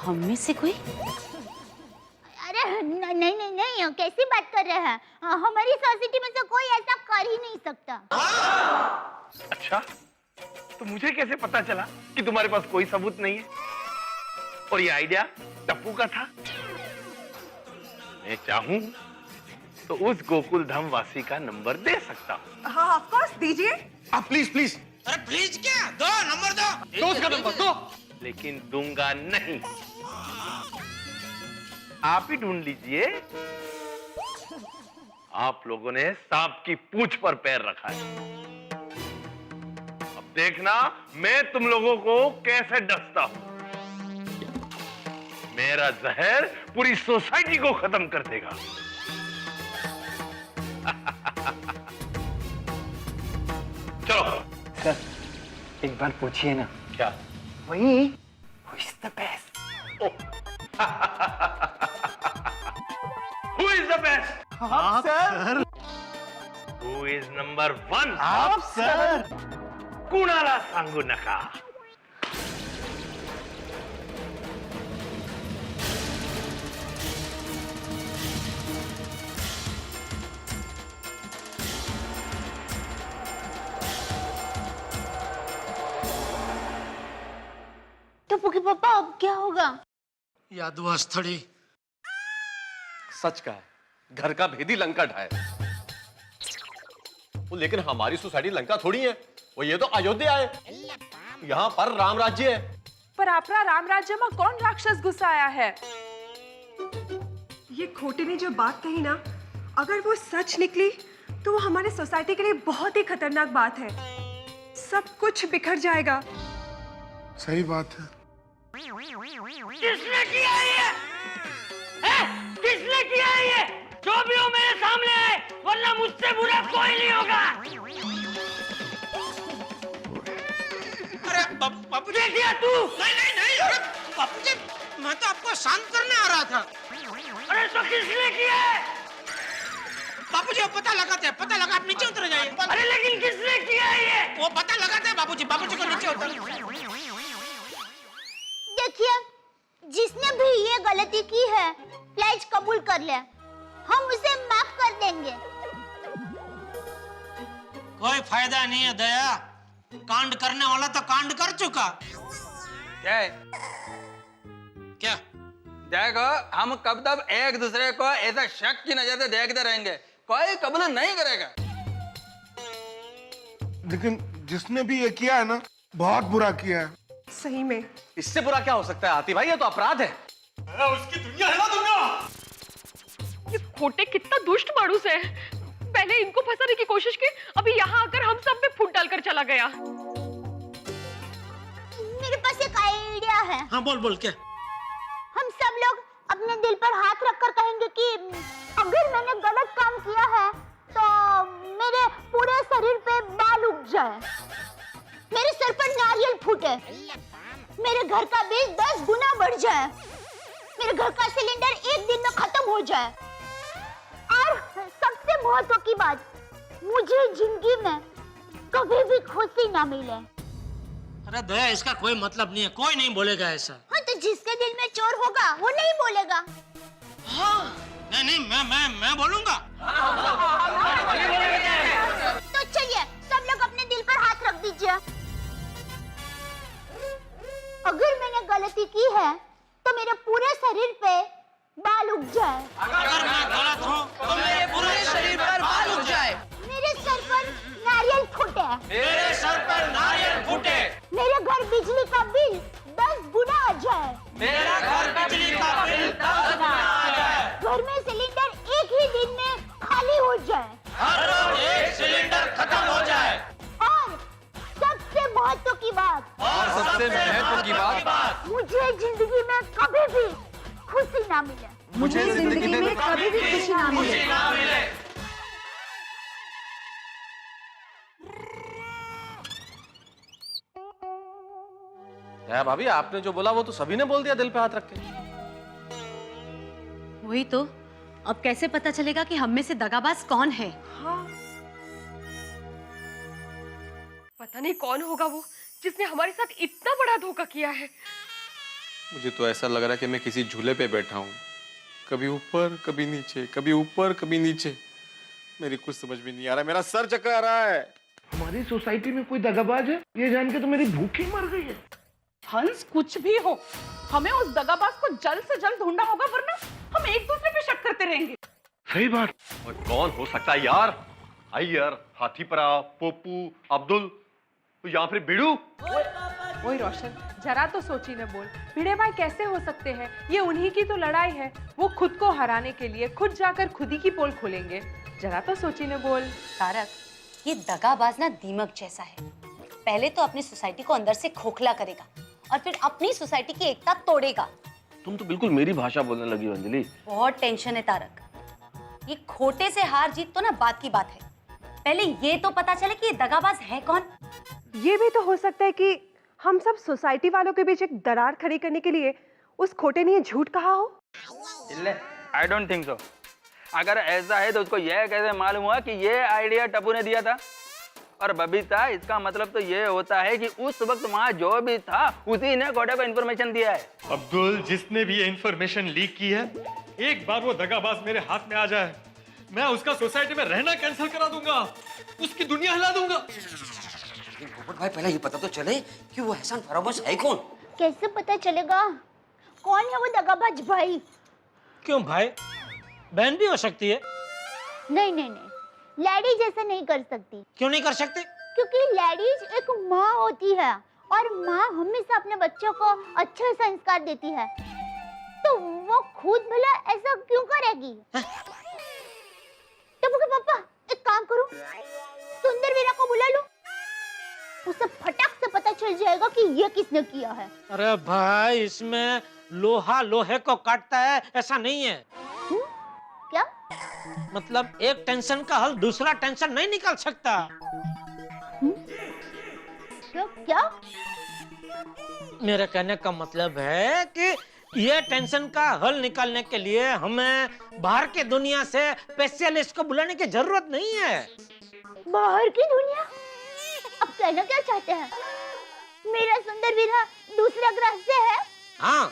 हम में से कोई? अरे नहीं नहीं नहीं, कैसी बात कर रहे हैं? हमारी सोसाइटी में से कोई ऐसा कर ही नहीं सकता। अच्छा, तो मुझे कैसे पता चला कि तुम्हारे पास कोई सबूत नहीं है? और ये आइडिया टप्पू का था? मैं चाहूं तो उस गोकुल धाम वासी का नंबर दे सकता हूं। हाँ ऑफ कोर्स, दीजिए। आप प्लीज प्लीज। अरे प्लीज क्या, दो नंबर दो। दो उसका नंबर दो। लेकिन दूंगा नहीं, आप ही ढूंढ लीजिए। आप लोगों ने सांप की पूंछ पर पैर रखा है। अब देखना मैं तुम लोगों को कैसे डसता हूं। मेरा जहर पूरी सोसाइटी को खत्म कर देगा। चलो सर, एक बार पूछिए ना। क्या? वही Who is the best? Who is the best? आप सर। Who is number 1? आप सर। कुणाला सांगू नका। टप्पू के पापा अब क्या होगा? यादवा स्थली। सच का है, घर का भेदी लंका ढाए। वो लेकिन हमारी सोसाइटी लंका थोड़ी है, वो ये तो अयोध्या है, यहाँ पर राम राज्य है। पर आपरा राम राज्य में कौन राक्षस घुसा आया है? ये खोटे ने जो बात कही ना, अगर वो सच निकली तो वो हमारे सोसाइटी के लिए बहुत ही खतरनाक बात है। सब कुछ बिखर जाएगा। सही बात है। किसने किया ये? किसने किया ये? जो भी हो मेरे सामने है, वरना मुझसे बुरा कोई नहीं होगा। अरे बापू जी, दिया तू? नहीं, अरे बापू जी, मैं तो आपको शांत करने आ रहा था। अरे तो किसने किया है? बापू जी, पता लगाते हैं, पता लगा, आप नीचे उतर जाइए। अरे लेकिन किसने किया है ये? वो पता लगाते हैं बाबू जी को नीचे उतर। देखिए, जिसने भी ये गलती की है, प्लेज कबूल कर ले, हम उसे माफ कर देंगे। कोई फायदा नहीं है दया, कांड करने वाला तो कांड कर चुका। क्या है? क्या? देखो, हम कब तक एक दूसरे को ऐसा शक की नजर से देखते रहेंगे, कोई कबूल नहीं करेगा। लेकिन जिसने भी ये किया है ना, बहुत बुरा किया है। सही में। इससे बुरा क्या हो सकता है आती भाई, ये तो अपराध है। उसकी दुनिया हिला दूंगा। ये खोटे कितना दुष्ट मानुस है। पहले इनको फंसाने की कोशिश की, अभी यहाँ आकर हम सब में फूट डालकर चला गया। मेरे पास एक आइडिया है। हाँ बोल क्या? हम सब लोग अपने दिल पर हाथ रखकर कहेंगे कि अगर मैंने गलत काम किया है तो मेरे पूरे शरीर पे बाल उग जाए, मेरे सर पर नारियल फूटे, मेरे घर का बिल 10 गुना बढ़ जाए, मेरे घर का सिलेंडर एक दिन में खत्म हो जाए, और सबसे महत्व की बात, मुझे जिंदगी में कभी भी खुशी ना मिले। अरे दया, इसका कोई मतलब नहीं है, कोई नहीं बोलेगा ऐसा। हाँ, तो जिसके दिल में चोर होगा वो नहीं बोलेगा। हाँ, नहीं, मैं बोलूंगा। तो चलिए, सब लोग अपने दिल पर हाथ रख दीजिए। अगर मैंने गलती की है तो मेरे पूरे शरीर पे बाल उग जाए। अगर मैं गलत हूँ तो मेरे पूरे शरीर पर बाल उग जाए। मेरे सर पर नारियल फूटे। मेरे सर पर नारियल फूटे। मेरे घर बिजली का बिल 10 गुना आ जाए। मेरा घर बिजली का बिल 10 गुना आ जाए। घर में सिलेंडर एक ही दिन में खाली हो जाए। हर रोज एक सिलेंडर खत्म हो जाए। और सबसे महत्व की बात, मुझे जिंदगी में कभी भी खुशी ना मिले। मुझे जिंदगी में कभी भी खुशी ना मिले। क्या भाभी, आपने जो बोला वो तो सभी ने बोल दिया दिल पे हाथ रख के। वही तो, अब कैसे पता चलेगा कि हम में से दगाबाज कौन है? हाँ, पता नहीं कौन होगा वो जिसने हमारे साथ इतना बड़ा धोखा किया है। मुझे तो ऐसा लग रहा है कि मैं किसी झूले पे बैठा हूँ, कभी ऊपर कभी नीचे, कभी ऊपर कभी नीचे। मेरी कुछ समझ में नहीं आ रहा, मेरा सर चकरा रहा है। हमारी सोसाइटी में कोई दगाबाज है, ये जान के तो मेरी भूख ही मर गई है। हंस, कुछ भी हो, हमें उस दगाबाज को जल्द से जल्द ढूंढना होगा, वरना हम एक दूसरे पे शक करते रहेंगे। सही बात। और कौन हो सकता है यार? अय्यर, हाथीपरा, पोपू, अब्दुल, या फिर बिड़ू। ओए रोशन, जरा तो सोची न बोल, भिड़े भाई कैसे हो सकते हैं? ये उन्हीं की तो लड़ाई है, वो खुद को हराने के लिए खुद जाकर खुद ही की पोल खोलेंगे। जरा तो सोची न बोल। तारक, ये दगाबाज ना दीमक जैसा है, पहले तो अपनी सोसाइटी को अंदर से खोखला करेगा और फिर अपनी सोसाइटी की एकता तोड़ेगा। तुम तो बिल्कुल मेरी भाषा बोलने लगी हो अंजलि। बहुत टेंशन है तारक, ये खोटे से हार जीत तो ना बात की बात है, पहले ये तो पता चले कि ये दगाबाज है कौन। ये भी तो हो सकता है कि हम सब सोसाइटी वालों के बीच एक दरार खड़ी करने के लिए उस खोटे ने ये झूठ कहा हो। I don't think so. अगर ऐसा है तो उसको यह कैसे मालूम हुआ कि ये आइडिया टप्पू ने दिया था? और बबीता, इसका मतलब तो ये होता है कि उस वक्त वहाँ जो भी था उसी ने खोटे को इन्फॉर्मेशन दिया है। अब्दुल, जिसने भी ये इन्फॉर्मेशन लीक की है, एक बार वो दगाबाज मेरे हाथ में आ जाए, मैं उसका सोसाइटी में रहना कैंसिल करा दूंगा, उसकी दुनिया हिला दूंगा। पोपट भाई, पहले ये पता तो चले कि वो एहसान फरामोश है कौन। कैसे पता चलेगा कौन है वो दगाबाज भाई? क्यों भाई, बहन भी हो सकती है। नहीं नहीं नहीं, लेडीज ऐसा नहीं कर सकती। क्यों नहीं कर सकते? क्योंकि लेडीज एक माँ होती है और माँ हमेशा अपने बच्चों को अच्छे संस्कार देती है, तो वो खुद भला ऐसा क्यों करेगी? टप्पू के पापा, एक काम करो, सुंदर वीरा को बुला लो, उसे फटाक से पता चल जाएगा कि ये किसने किया है। अरे भाई, इसमें लोहा लोहे को काटता है ऐसा नहीं है। क्या? मतलब एक टेंशन का हल दूसरा टेंशन नहीं निकाल सकता। क्या? मेरे कहने का मतलब है कि ये टेंशन का हल निकालने के लिए हमें बाहर की दुनिया से स्पेशलिस्ट को बुलाने की जरूरत नहीं है। बाहर की दुनिया? अब कहना क्या चाहते हैं? मेरा सुंदर वीरा दूसरा ग्रह से है? हाँ।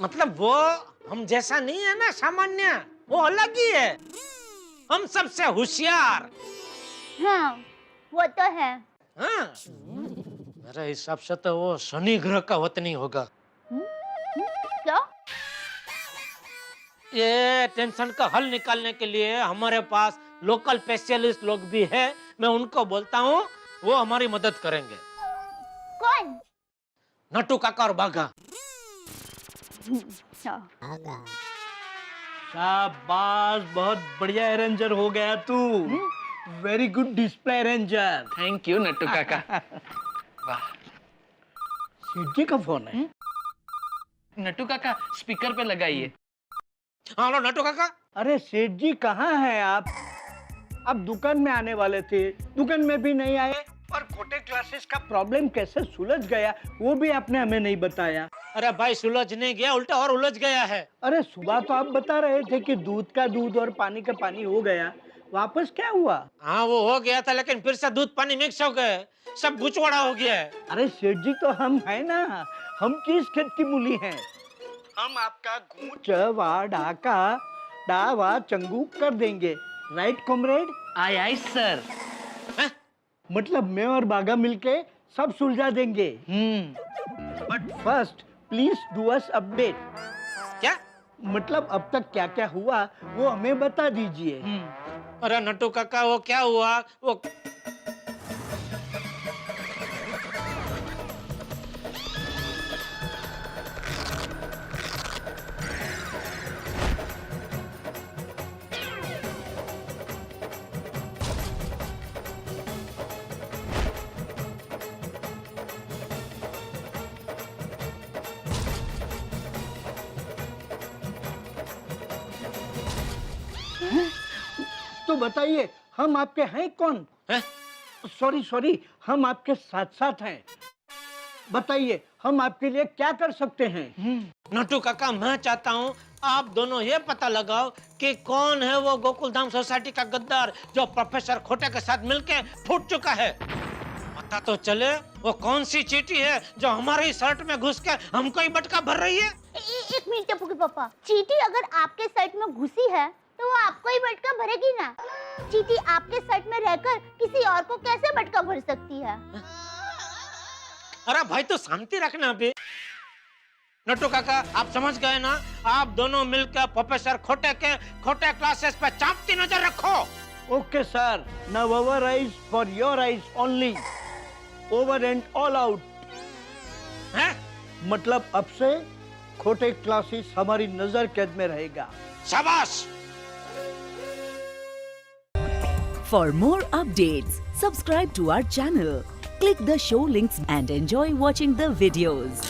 मतलब वो हम जैसा नहीं है ना सामान्य, वो अलग ही है, हम सबसे होशियार। हाँ, वो तो है। हाँ, मेरे हिसाब से तो वो शनि ग्रह का वतनी होगा। क्या? ये टेंशन का हल निकालने के लिए हमारे पास लोकल स्पेशलिस्ट लोग भी है, मैं उनको बोलता हूँ, वो हमारी मदद करेंगे। कौन? नट्टू काका और बाघा। शाबाश, बहुत बढ़िया अरेंजर हो गया तू। Very good display arranger. Thank you Nattu काका। वाह, सेठ जी का फोन है। नट्टू काका स्पीकर पे लगाइए। हेलो नट्टू काका। अरे सेठ जी कहाँ हैं आप? अब दुकान में आने वाले थे, दुकान में भी नहीं आए, और खोटे क्लासेस का प्रॉब्लम कैसे सुलझ गया वो भी आपने हमें नहीं बताया। अरे भाई, सुलझ नहीं गया, उल्टा और उलझ गया है। अरे सुबह तो आप बता रहे थे कि दूध का दूध और पानी का पानी हो गया, वापस क्या हुआ? हाँ, वो हो गया था, लेकिन फिर से दूध पानी मिक्स हो गए, सब गुचवाड़ा हो गया है। अरे सेठ जी तो हम है ना, हम किस खेत की मूली हैं? हम आपका गूंच वा ढाका डावा चंगू कर देंगे, राइट कॉमरेड? आई आई सर। मतलब मैं और बागा मिलके सब सुलझा देंगे। But first please do us update. क्या मतलब अब तक क्या क्या हुआ वो हमें बता दीजिए। अरे नट्टू काका, वो क्या हुआ वो तो बताइए, हम आपके हैं कौन? सॉरी, हम आपके साथ साथ हैं। बताइए, हम आपके लिए क्या कर सकते हैं? नट्टू काका, मैं चाहता हूँ आप दोनों ये पता लगाओ कि कौन है वो गोकुलधाम सोसाइटी का गद्दार जो प्रोफेसर खोटे के साथ मिलके फूट चुका है। पता तो चले वो कौन सी चींटी है जो हमारी शर्ट में घुस के हमको ही बटका भर रही है। एक मिनट टप्पू के पापा, चींटी अगर आपके शर्ट में घुसी है तो वो आपको ही बटका भरेगी ना। चींटी आपके शर्ट में रहकर किसी और को कैसे बटका भर सकती है? अरे भाई, तो शांति रखना अभी। नट्टू काका, आप समझ गए ना? आप दोनों मिलकर प्रोफेसर खोटे के खोटे क्लासेस पे चांपती नजर रखो। Okay sir, now our eyes for your eyes only, over and all out. मतलब अब से खोटे क्लासेस हमारी नजर कैद में रहेगा। शाबाश। For more updates, subscribe to our channel, click the show links and enjoy watching the videos.